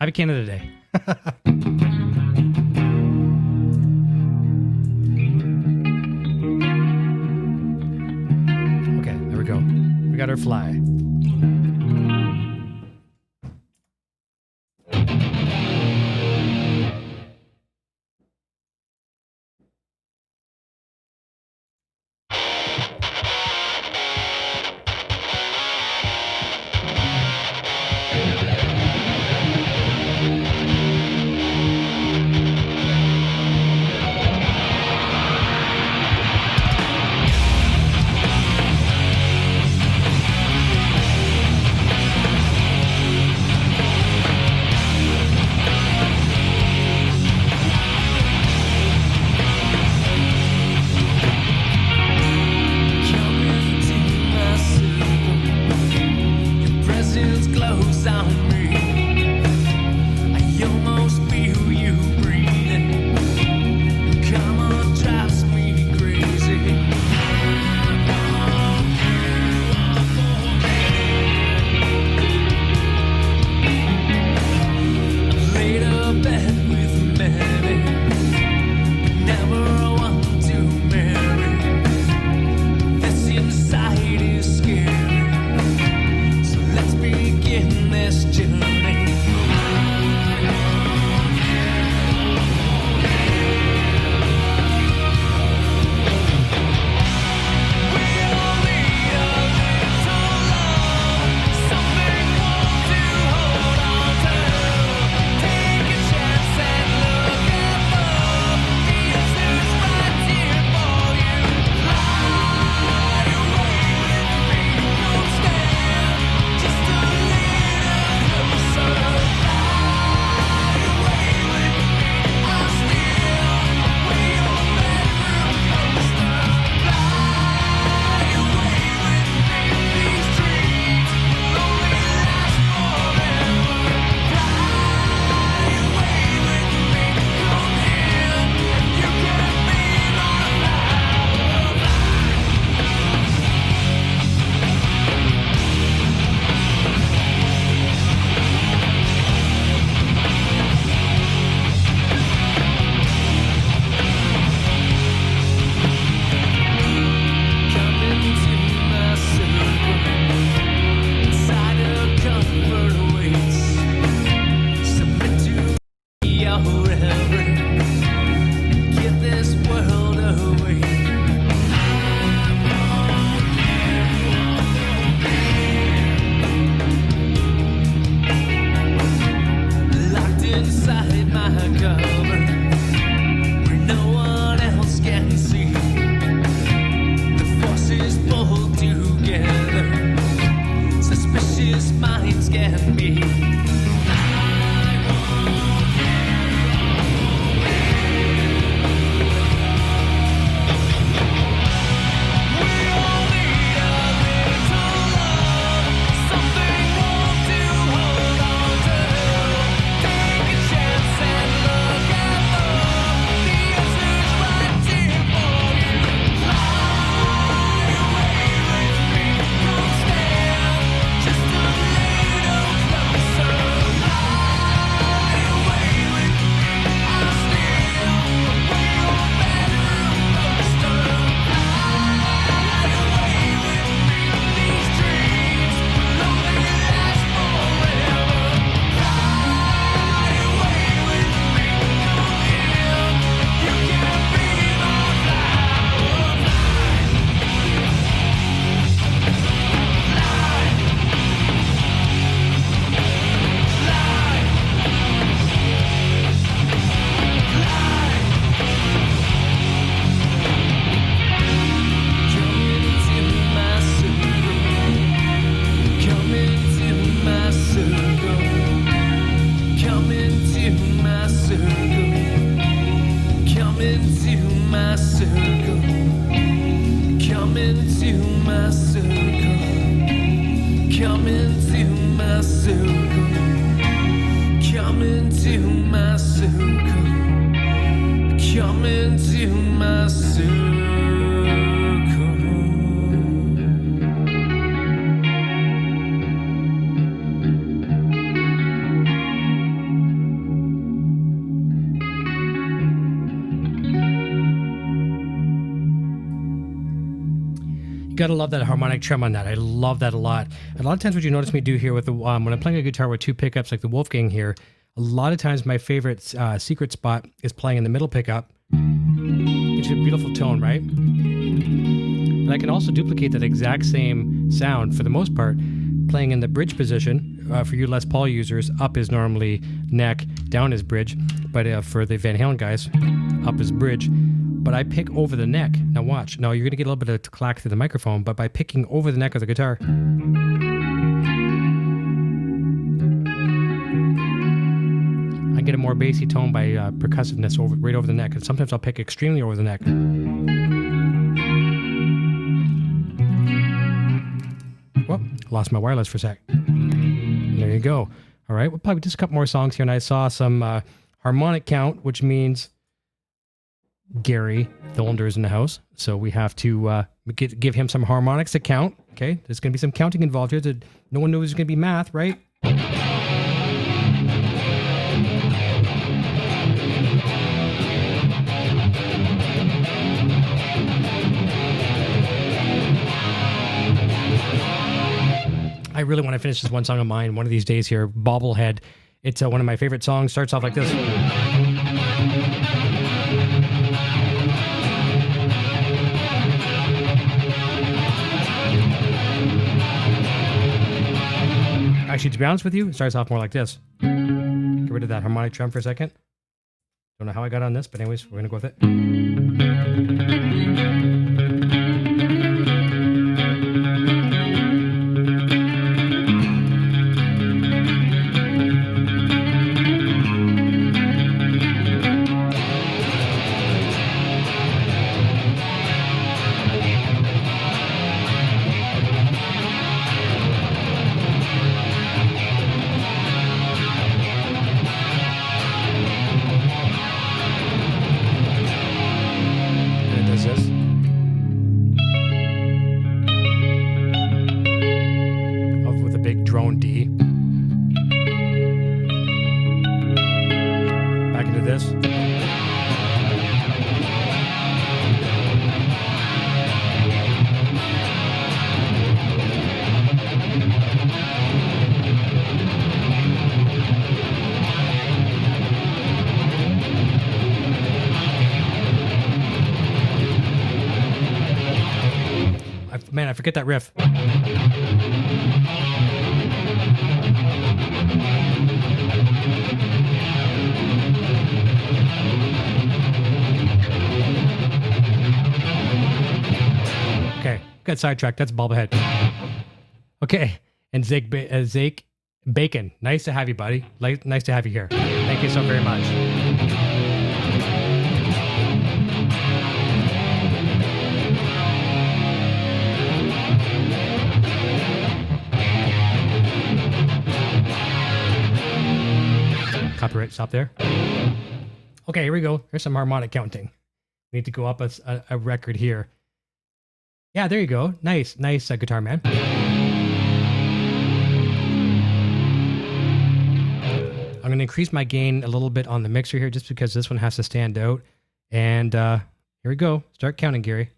Happy Canada Day. Okay, there we go. We got our Fly. Gotta love that harmonic trem on that. I love that a lot. A lot of times what you notice me do here with the when I'm playing a guitar with two pickups like the Wolfgang here, a lot of times my favorite secret spot is playing in the middle pickup. It's a beautiful tone, right? But I can also duplicate that exact same sound for the most part playing in the bridge position. For you Les Paul users, up is normally neck, down is bridge. But for the Van Halen guys, up is bridge. But I pick over the neck. Now watch. Now you're going to get a little bit of clack through the microphone, but by picking over the neck of the guitar, I get a more bassy tone by percussiveness right over the neck. And sometimes I'll pick extremely over the neck. Whoop, lost my wireless for a sec. There you go. All right, we'll probably just a couple more songs here. And I saw some harmonic count, which means Garry Davlin is in the house, so we have to give him some harmonics to count. Okay, there's going to be some counting involved here. No one knows there's going to be math, right? I really want to finish this one song of mine one of these days here, Bobblehead. It's one of my favorite songs. Starts off like this. Actually, to be honest with you, it starts off more like this. Get rid of that harmonic trem for a second. Don't know how I got on this, but anyways, we're going to go with it. Drone D. Back into this. Man, I forget that riff. Okay, got sidetracked. That's Bobblehead. Okay, and Zake Bacon. Nice to have you, buddy. Nice to have you here. Thank you so very much. Copyright, stop there. Okay, here we go. Here's some harmonic counting. We need to go up a record here. Yeah, there you go. Nice guitar man. I'm going to increase my gain a little bit on the mixer here just because this one has to stand out. And here we go. Start counting, Garry.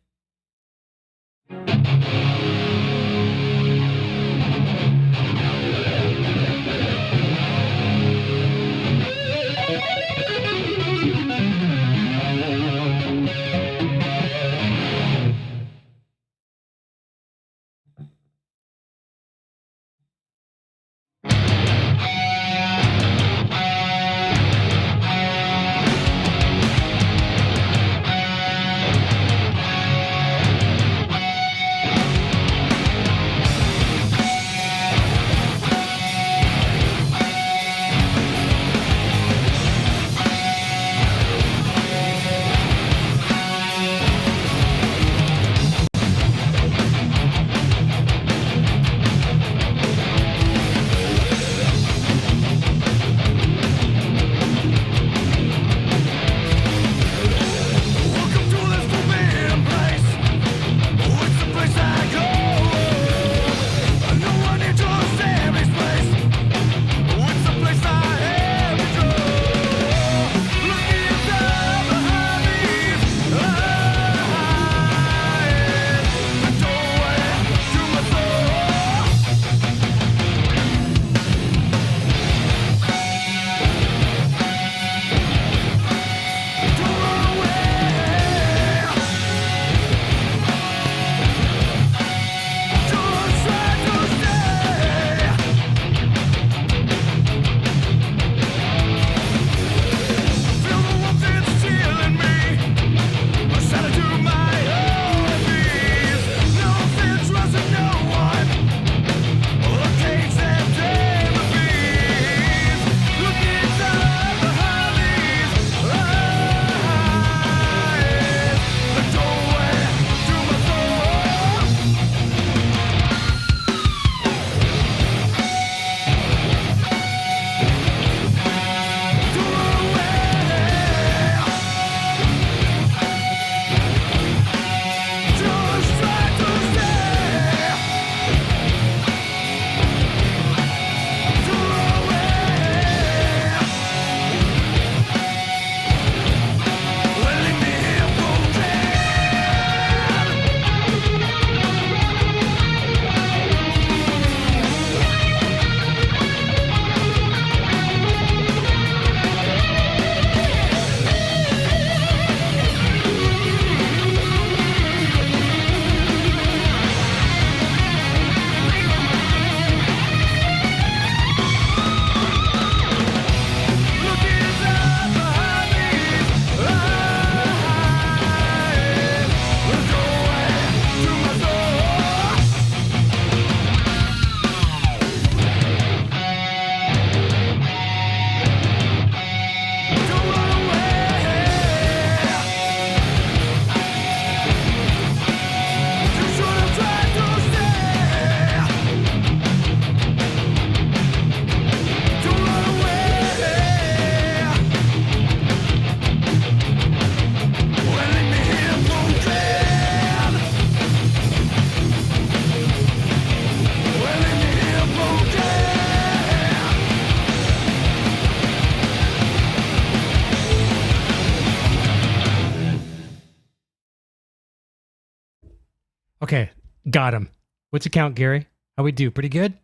Okay, got him. What's the count, Gary? How we do? Pretty good?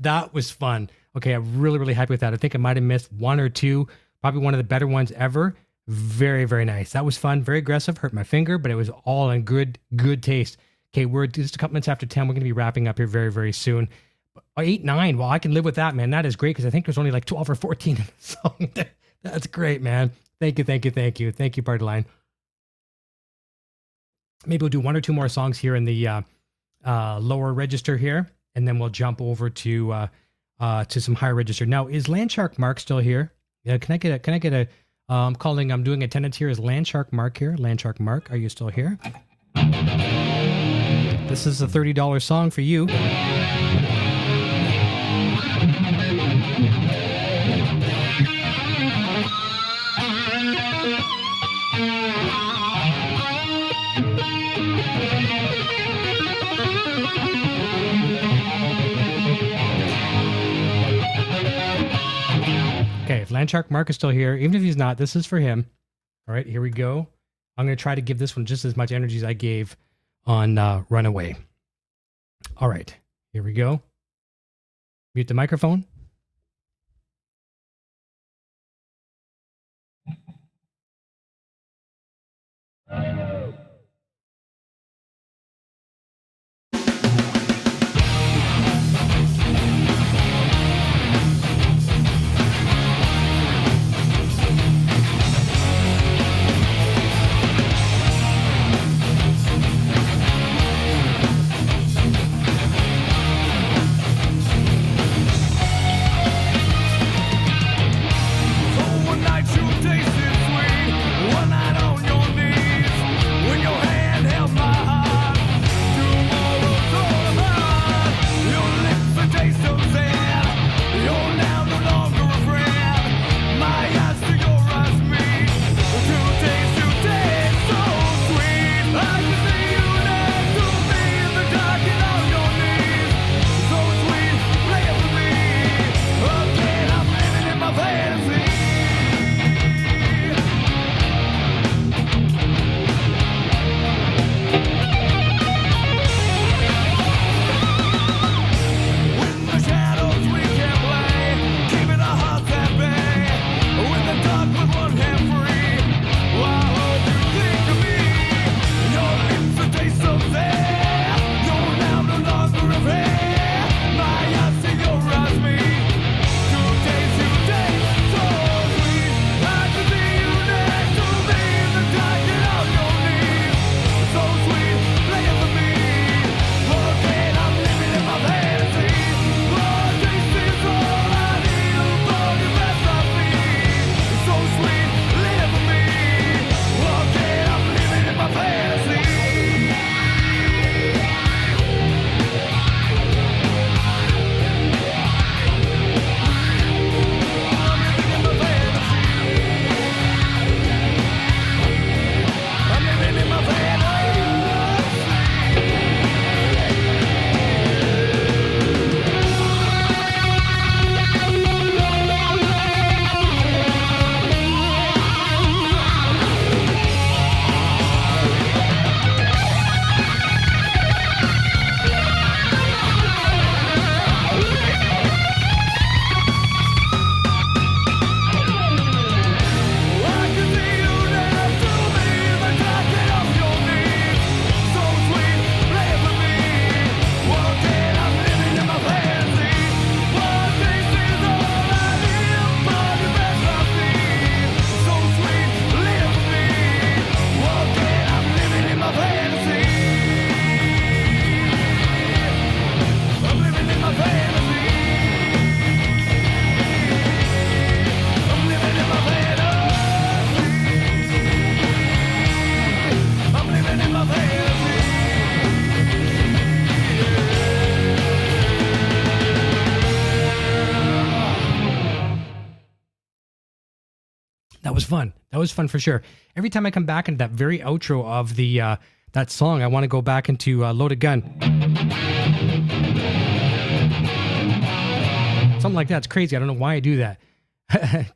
That was fun. Okay, I'm really, really happy with that. I think I might have missed one or two, probably one of the better ones ever. Very, very nice. That was fun. Very aggressive. Hurt my finger, but it was all in good taste. Okay, we're just a couple minutes after 10. We're going to be wrapping up here very, very soon. 8, 9. Well, I can live with that, man. That is great because I think there's only like 12 or 14 in the song. That's great, man. Thank you. Thank you, Party Line. Maybe we'll do one or two more songs here in the lower register here, and then we'll jump over to some higher register. Now, is Landshark Mark still here? Yeah, can I get a I'm doing attendance here. Is Landshark Mark here? Landshark Mark, are you still here? This is a $30 song for you. Okay, if Landshark Mark is still here, even if he's not, this is for him. All right, here we go. I'm going to try to give this one just as much energy as I gave on Runaway. All right, here we go. Mute the microphone. That was fun. That was fun for sure. Every time I come back into that very outro of the that song, I want to go back into Loaded Gun. Something like that. It's crazy. I don't know why I do that.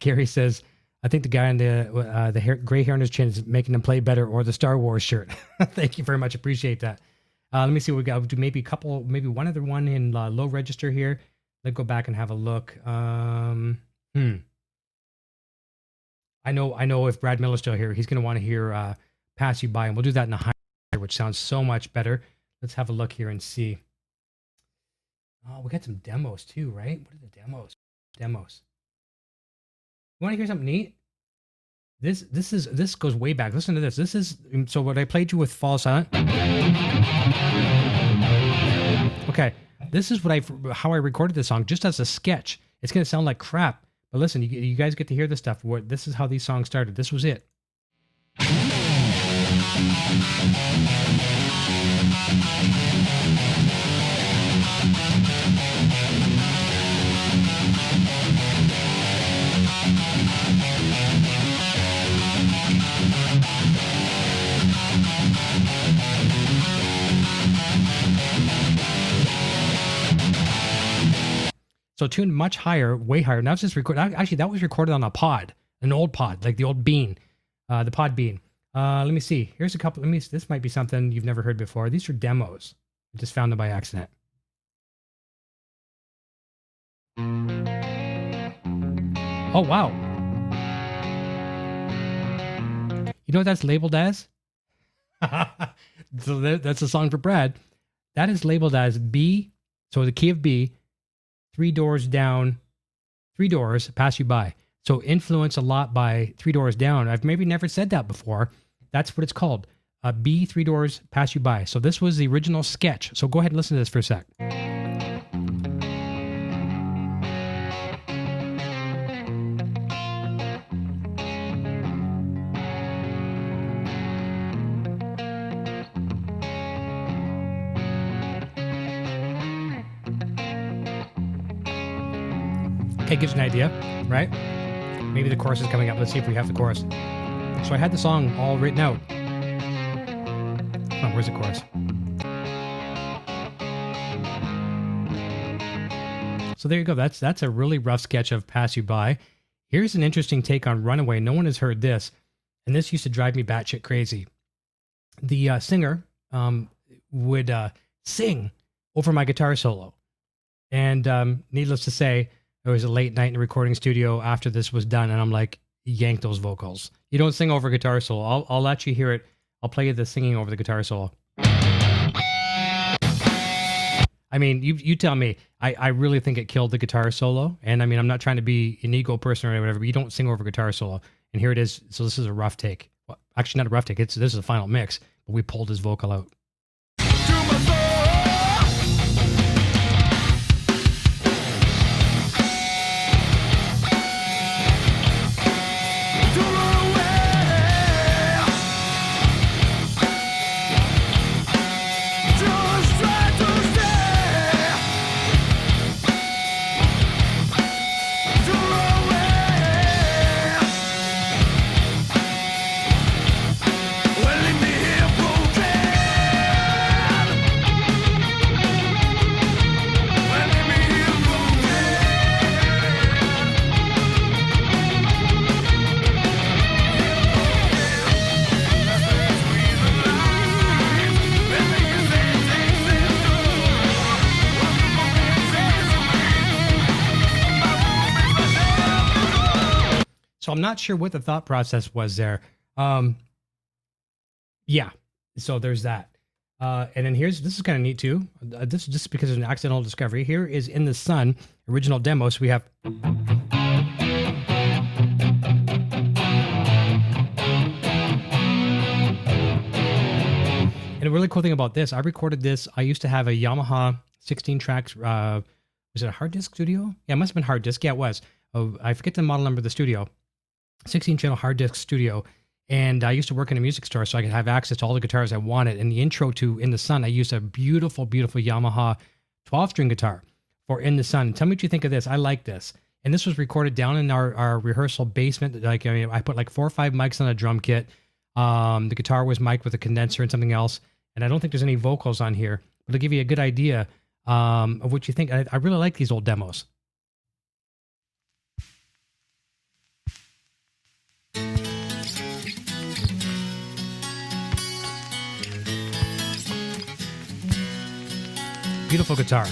Gary says, I think the guy on the gray hair on his chin is making him play better, or the Star Wars shirt. Thank you very much. Appreciate that. Let me see what we got. We'll do maybe one other one in low register here. Let's go back and have a look. I know if Brad Miller's still here, he's going to want to hear Pass You By, and we'll do that in the high, which sounds so much better. Let's have a look here and see. Oh, we got some demos too, right? What are the demos? You want to hear something neat? This goes way back. Listen to this. This is so what I played you with Fall Silent. Okay, this is how I recorded this song just as a sketch. It's gonna sound like crap, but listen, you guys get to hear this stuff. This is how these songs started. This was it. So tuned much higher, way higher. Now it's just recorded. Actually, that was recorded on a pod, an old pod, like the old bean, the pod bean. Let me see. Here's a couple. This might be something you've never heard before. These are demos. I just found them by accident. Oh, wow. You know what that's labeled as? So that's a song for Brad. That is labeled as B. So the key of B. 3 doors down, 3 doors, Pass You By. So influenced a lot by 3 doors down. I've maybe never said that before. That's what it's called. B, 3 doors, Pass You By. So this was the original sketch. So go ahead and listen to this for a sec. Okay, gives you an idea, right? Maybe the chorus is coming up. Let's see if we have the chorus. So I had the song all written out. Oh, where's the chorus? So there you go. That's a really rough sketch of Pass You By. Here's an interesting take on Runaway. No one has heard this, and this used to drive me batshit crazy. The singer would sing over my guitar solo. And needless to say, it was a late night in the recording studio after this was done, and I'm like, yank those vocals. You don't sing over guitar solo. I'll let you hear it. I'll play you the singing over the guitar solo. I mean, you tell me. I really think it killed the guitar solo, and I mean, I'm not trying to be an ego person or whatever, but you don't sing over guitar solo. And here it is. So this is a rough take. Well, actually, not a rough take. This is a final mix, but we pulled his vocal out. So I'm not sure what the thought process was there. Yeah, so there's that. And then this is kind of neat too. This is just because of an accidental discovery. Here is In the Sun, original demo. So we have... And a really cool thing about this, I recorded this. I used to have a Yamaha 16 tracks. Was it a hard disk studio? Yeah, it must have been hard disk. Yeah, it was. I forget the model number of the studio. 16 channel hard disk studio. And I used to work in a music store, so I could have access to all the guitars I wanted. And the intro to In the Sun, I used a beautiful, beautiful Yamaha 12-string guitar for In the Sun. Tell me what you think of this. I like this. And this was recorded down in our rehearsal basement. Like, I mean, I put like 4 or 5 mics on a drum kit. The guitar was mic'd with a condenser and something else. And I don't think there's any vocals on here, but it'll give you a good idea of what you think. I really like these old demos. Beautiful guitar.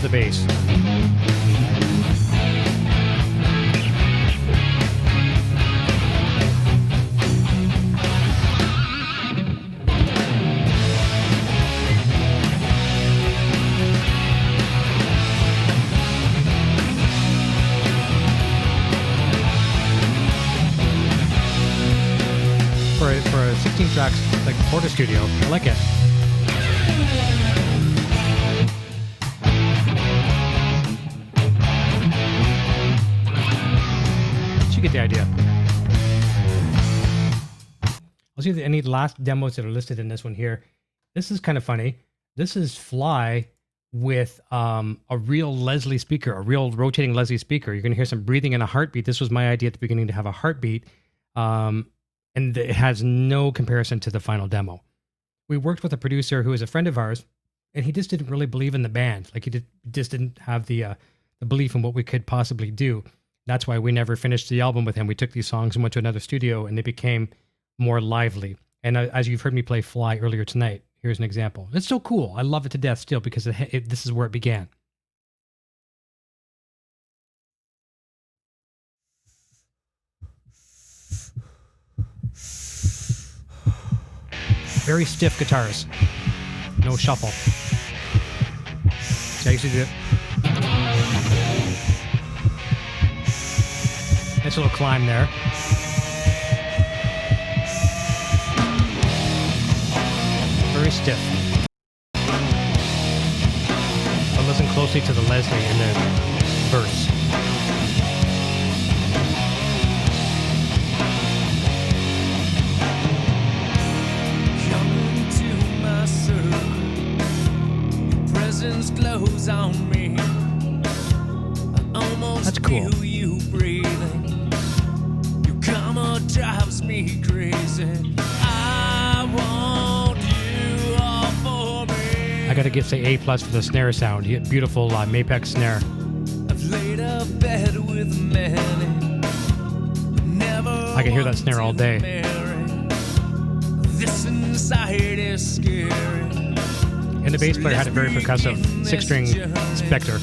The bass. For a 16 tracks like Porter Studio, I like it. You get the idea. I'll see if any last demos that are listed in this one here. This is kind of funny. This is Fly with a real Leslie speaker, a real rotating Leslie speaker. You're going to hear some breathing and a heartbeat. This was my idea at the beginning to have a heartbeat, and it has no comparison to the final demo. We worked with a producer who is a friend of ours, and he just didn't really believe in the band. Like just didn't have the belief in what we could possibly do. That's why we never finished the album with him. We took these songs and went to another studio, and they became more lively. And as you've heard me play Fly earlier tonight, here's an example. It's so cool. I love it to death still because this is where it began. Very stiff guitars. No shuffle. So I used to do it. Nice little climb there. Very stiff. But listen closely to the Leslie in the verse. Come into my circle. Your presence glows on me. I almost That's cool. feel you breathing. Drives me crazy. I want you all for me. I gotta say A+ for the snare sound. Beautiful Mapex snare. I've laid a bed with many. Never I can hear that snare all day. This inside is scary. And the bass player had a very percussive 6-string Spectre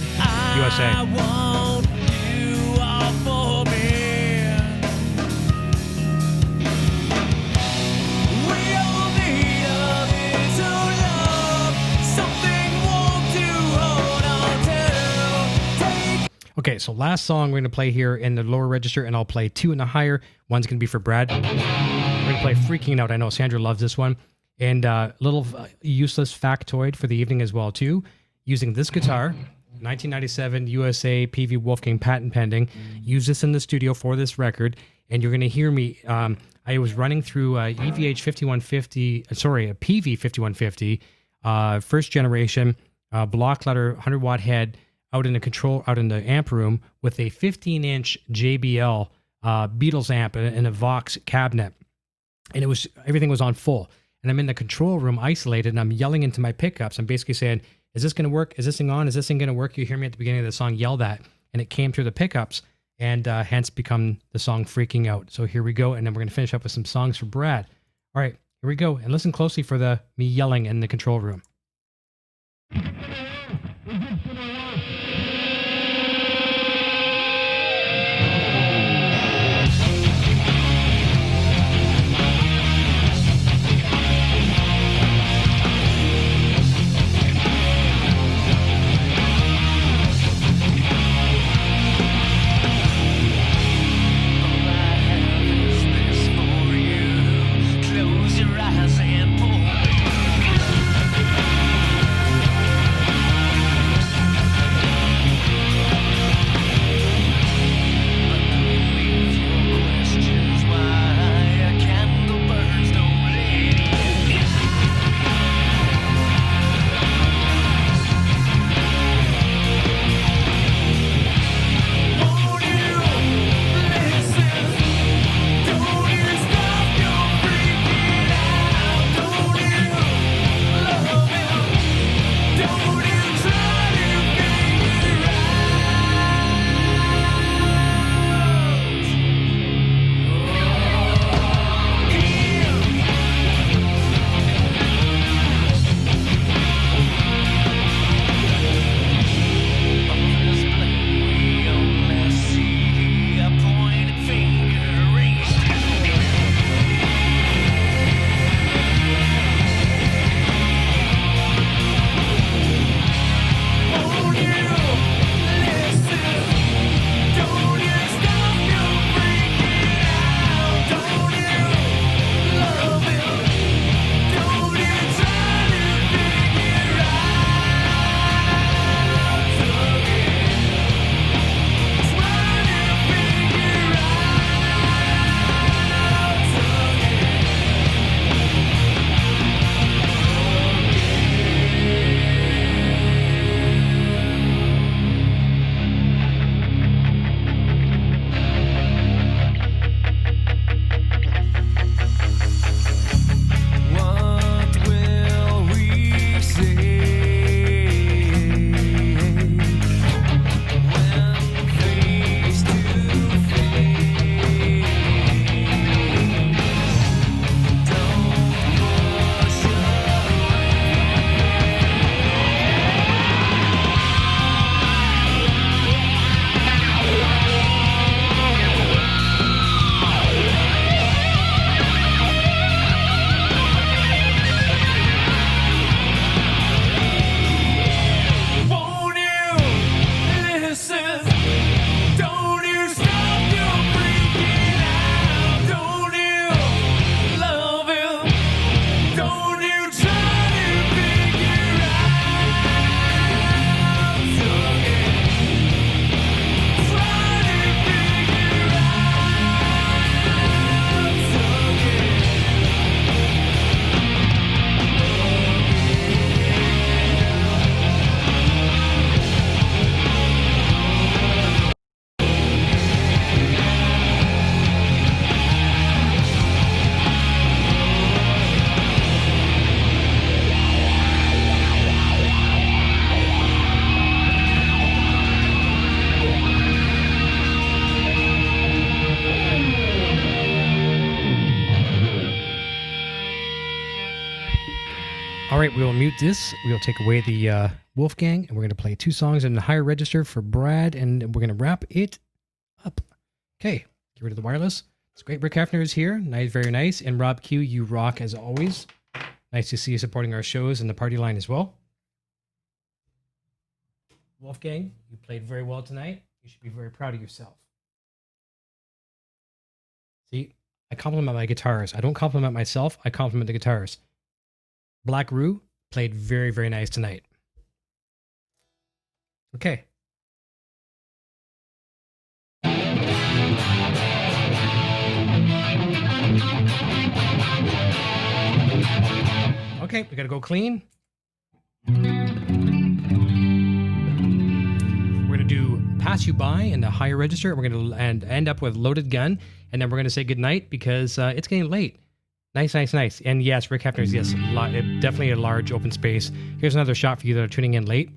USA. I want you all for me. Okay, so last song we're going to play here in the lower register, and I'll play 2 in the higher. One's going to be for Brad. We're going to play Freaking Out. I know Sandra loves this one. And a little useless factoid for the evening as well, too. Using this guitar, 1997 USA PV Wolfgang patent pending. Use this in the studio for this record. And you're going to hear me. I was running through a PV 5150, first generation, block letter, 100-watt head, out in the amp room with a 15-inch JBL Beatles amp and a Vox cabinet, and everything was on full. And I'm in the control room isolated, and I'm yelling into my pickups. I'm basically saying, "Is this going to work? Is this thing on? Is this thing going to work?" You hear me at the beginning of the song yell that, and it came through the pickups, and hence become the song "Freaking Out." So here we go, and then we're going to finish up with some songs for Brad. All right, here we go, and listen closely for me yelling in the control room. Close your eyes. All right, we will mute this. We will take away the Wolfgang, and we're going to play 2 songs in the higher register for Brad, and we're going to wrap it up. Okay, get rid of the wireless. It's great. Rick Hefner is here. Nice, very nice. And Rob Q, you rock as always. Nice to see you supporting our shows and the party line as well. Wolfgang, you played very well tonight. You should be very proud of yourself. See, I compliment my guitars. I don't compliment myself. I compliment the guitars. Black Roo played very, very nice tonight. Okay. Okay, we gotta go clean. We're gonna do Pass You By in the higher register. We're gonna end up with Loaded Gun, and then we're gonna say goodnight because it's getting late. Nice, nice, nice. And yes, Rick Hefner's, yes, definitely a large open space. Here's another shot for you that are tuning in late.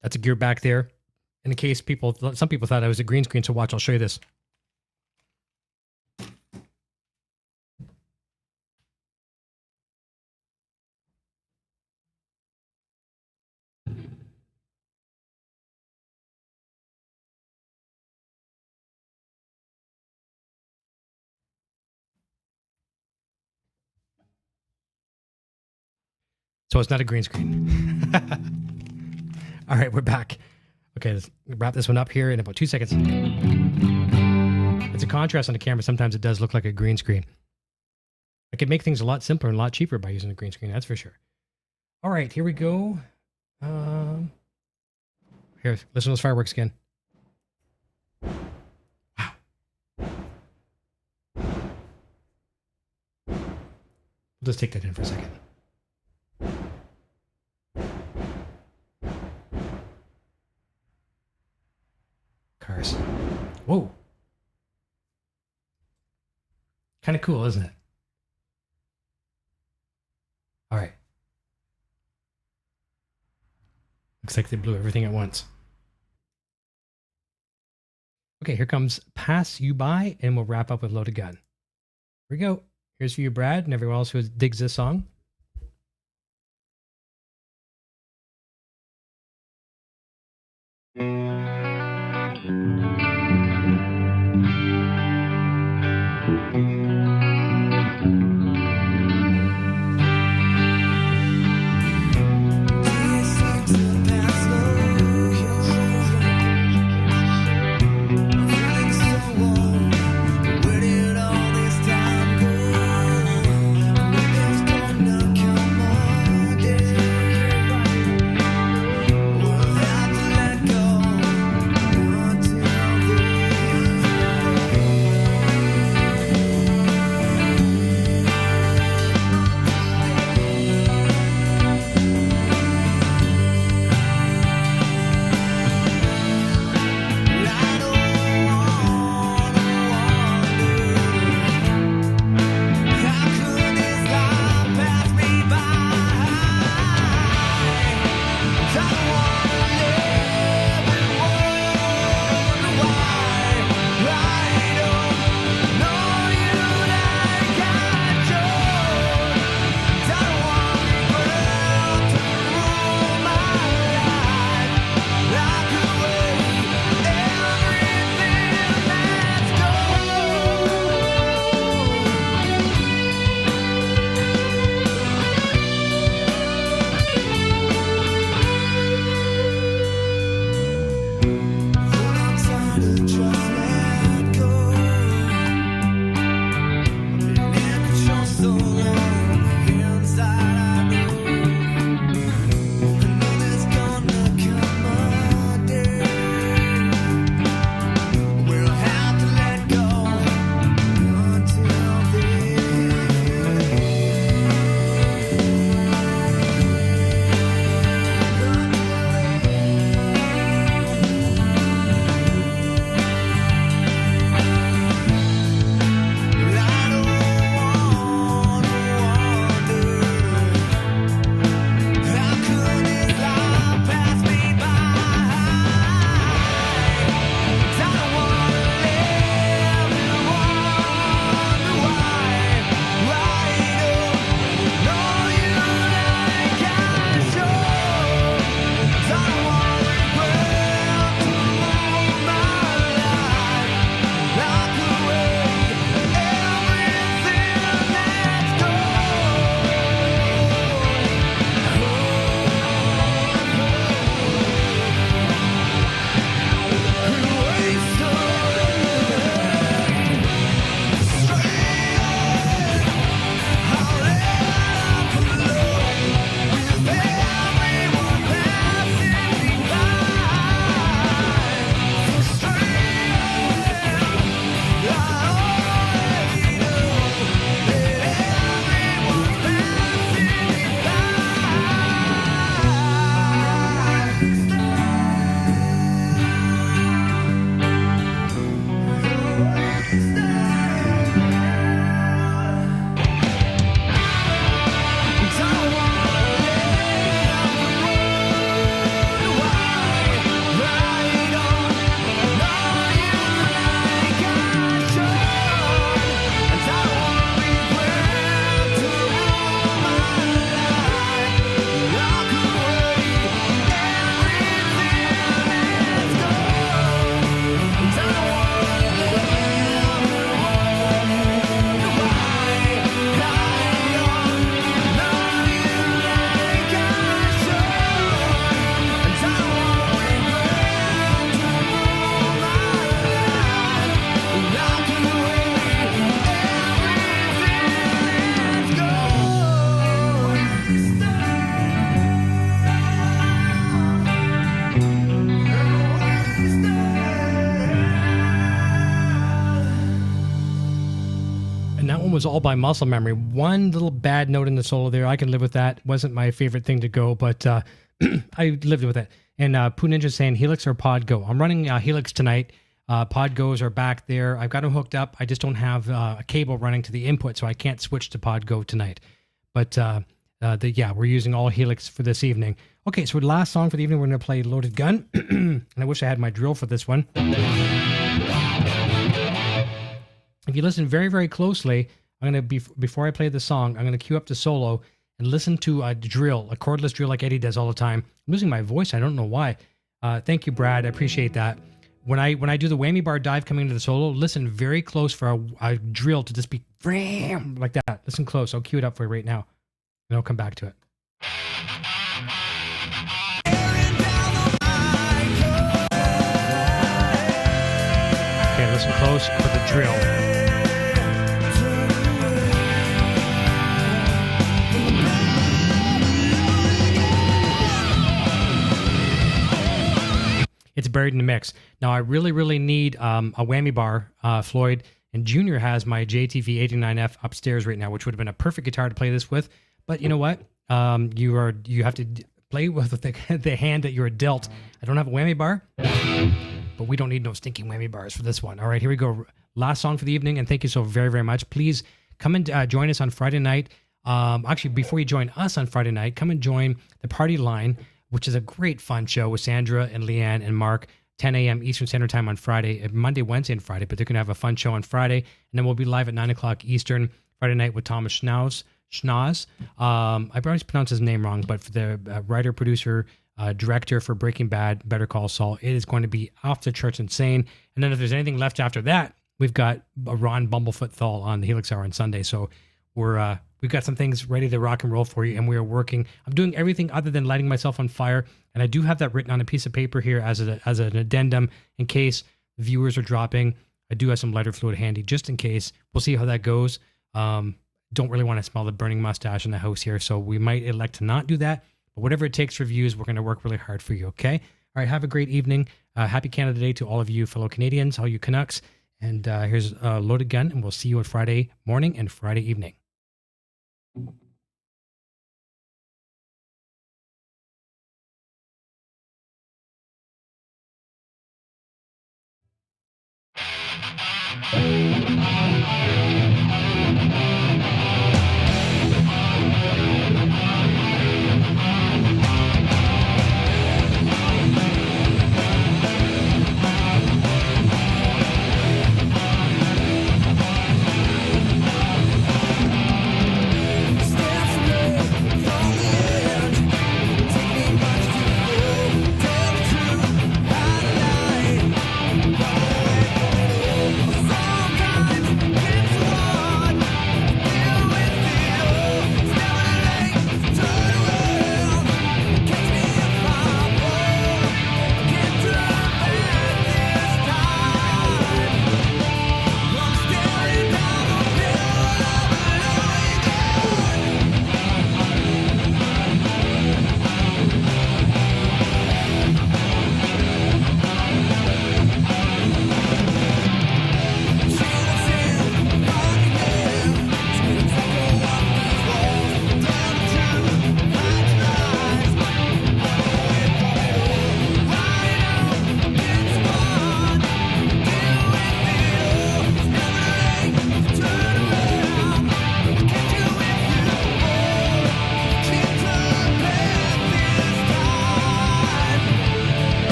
That's a gear back there. In case some people thought I was a green screen, so watch, I'll show you this. So it's not a green screen. All right, we're back. Okay, let's wrap this one up here in about 2 seconds. It's a contrast on the camera. Sometimes it does look like a green screen. I could make things a lot simpler and a lot cheaper by using a green screen, that's for sure. All right, here we go. Here, listen to those fireworks again. Wow. We'll just take that in for a second. Cars. Whoa. Kind of cool, isn't it? All right. Looks like they blew everything at once. Okay, here comes Pass You By, and we'll wrap up with Loaded Gun. Here we go. Here's for you, Brad, and everyone else who digs this song. one was all by muscle memory. One little bad note in the solo there, I can live with that. Wasn't my favorite thing to go, but I lived with it. And Poo Ninja saying Helix or Pod Go. I'm running Helix tonight. Pod Go's are back there. I've got them hooked up. I just don't have a cable running to the input, so I can't switch to Pod Go tonight. But we're using all Helix for this evening. Okay, so the last song for the evening, we're going to play Loaded Gun. And I wish I had my drill for this one. If you listen very, very closely, I'm going to before I play the song, I'm going to cue up the solo and listen to a drill, a cordless drill like Eddie does all the time. I'm losing my voice. I don't know why. Thank you, Brad. I appreciate that. When I do the whammy bar dive coming into the solo, listen very close for a drill to just be like that. Listen close. I'll cue it up for you right now, and I'll come back to it. Okay, listen close for the drill. It's buried in the mix. Now, I really, really need a whammy bar, Floyd, and Junior has my JTV 89F upstairs right now, which would have been a perfect guitar to play this with. But you know what? You have to play with the hand that you're dealt. I don't have a whammy bar, but we don't need no stinking whammy bars for this one. All right, here we go. Last song for the evening, and thank you so very, very much. Please come and join us on Friday night. Actually, before you join us on Friday night, come and join the Party Line, which is a great fun show with Sandra and Leanne and Mark, 10 a.m. Eastern Standard Time on Friday, Monday, Wednesday, and Friday. But they're going to have a fun show on Friday. And then we'll be live at 9 o'clock Eastern Friday night with Thomas Schnauz. I probably pronounced his name wrong, but for the writer, producer, director for Breaking Bad, Better Call Saul, it is going to be off the charts insane. And then if there's anything left after that, we've got a Ron Bumblefoot Thal on the Helix Hour on Sunday. So we've got some things ready to rock and roll for you, and we are working. I'm doing everything other than lighting myself on fire, and I do have that written on a piece of paper here as an addendum in case viewers are dropping. I do have some lighter fluid handy just in case. We'll see how that goes. Don't really want to smell the burning mustache in the house here, so we might elect to not do that. But whatever it takes for views, we're going to work really hard for you, okay? All right, have a great evening. Happy Canada Day to all of you fellow Canadians, all you Canucks. And here's Loaded Gun, and we'll see you on Friday morning and Friday evening. Sometimes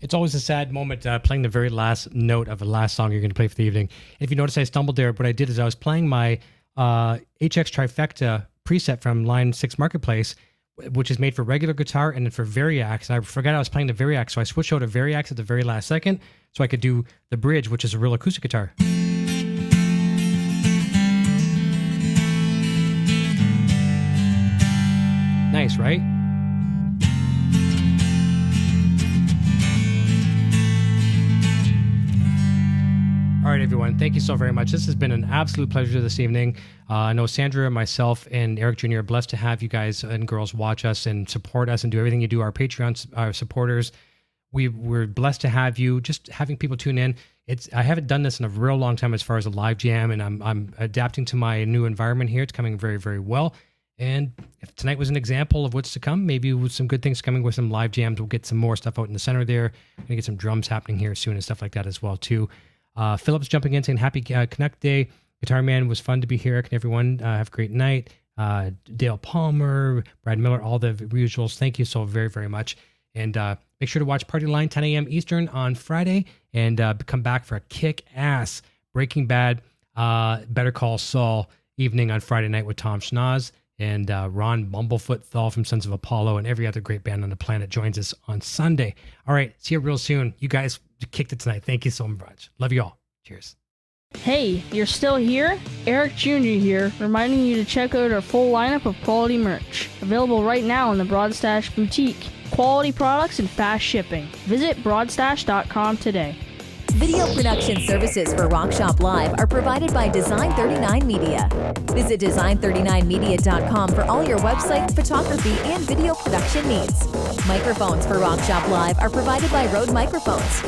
It's always a sad moment playing the very last note of the last song you're going to play for the evening. If you notice, I stumbled there. What I did is I was playing my HX Trifecta preset from Line 6 Marketplace, which is made for regular guitar and then for Variax. And I forgot I was playing the Variax, so I switched over to Variax at the very last second so I could do the bridge, which is a real acoustic guitar. Nice, right? All right, everyone. Thank you so very much. This has been an absolute pleasure this evening. I know Sandra, myself, and Eric Jr. are blessed to have you guys and girls watch us and support us and do everything you do. Our Patreon supporters, we're blessed to have you. Just having people tune in. I haven't done this in a real long time as far as a live jam, and I'm adapting to my new environment here. It's coming very, very well. And if tonight was an example of what's to come, maybe with some good things coming with some live jams, we'll get some more stuff out in the center there. We're gonna get some drums happening here soon and stuff like that as well too. Phillips jumping in saying happy Connect Day. Guitar Man, was fun to be here. Can everyone have a great night? Dale Palmer, Brad Miller, all the usuals. Thank you so very, very much. And make sure to watch Party Line 10 a.m. Eastern on Friday and come back for a kick-ass Breaking Bad, Better Call Saul evening on Friday night with Tom Schnoz. And Ron Bumblefoot Thal from Sons of Apollo and every other great band on the planet joins us on Sunday. All right, see you real soon. You guys kicked it tonight. Thank you so much. Love you all. Cheers. Hey, you're still here? Eric Jr. here, reminding you to check out our full lineup of quality merch. Available right now in the Broadstash Boutique. Quality products and fast shipping. Visit broadstash.com today. Video production services for Rock Shop Live are provided by Design 39 Media. Visit design39media.com for all your website, photography, and video production needs. Microphones for Rock Shop Live are provided by Rode Microphones.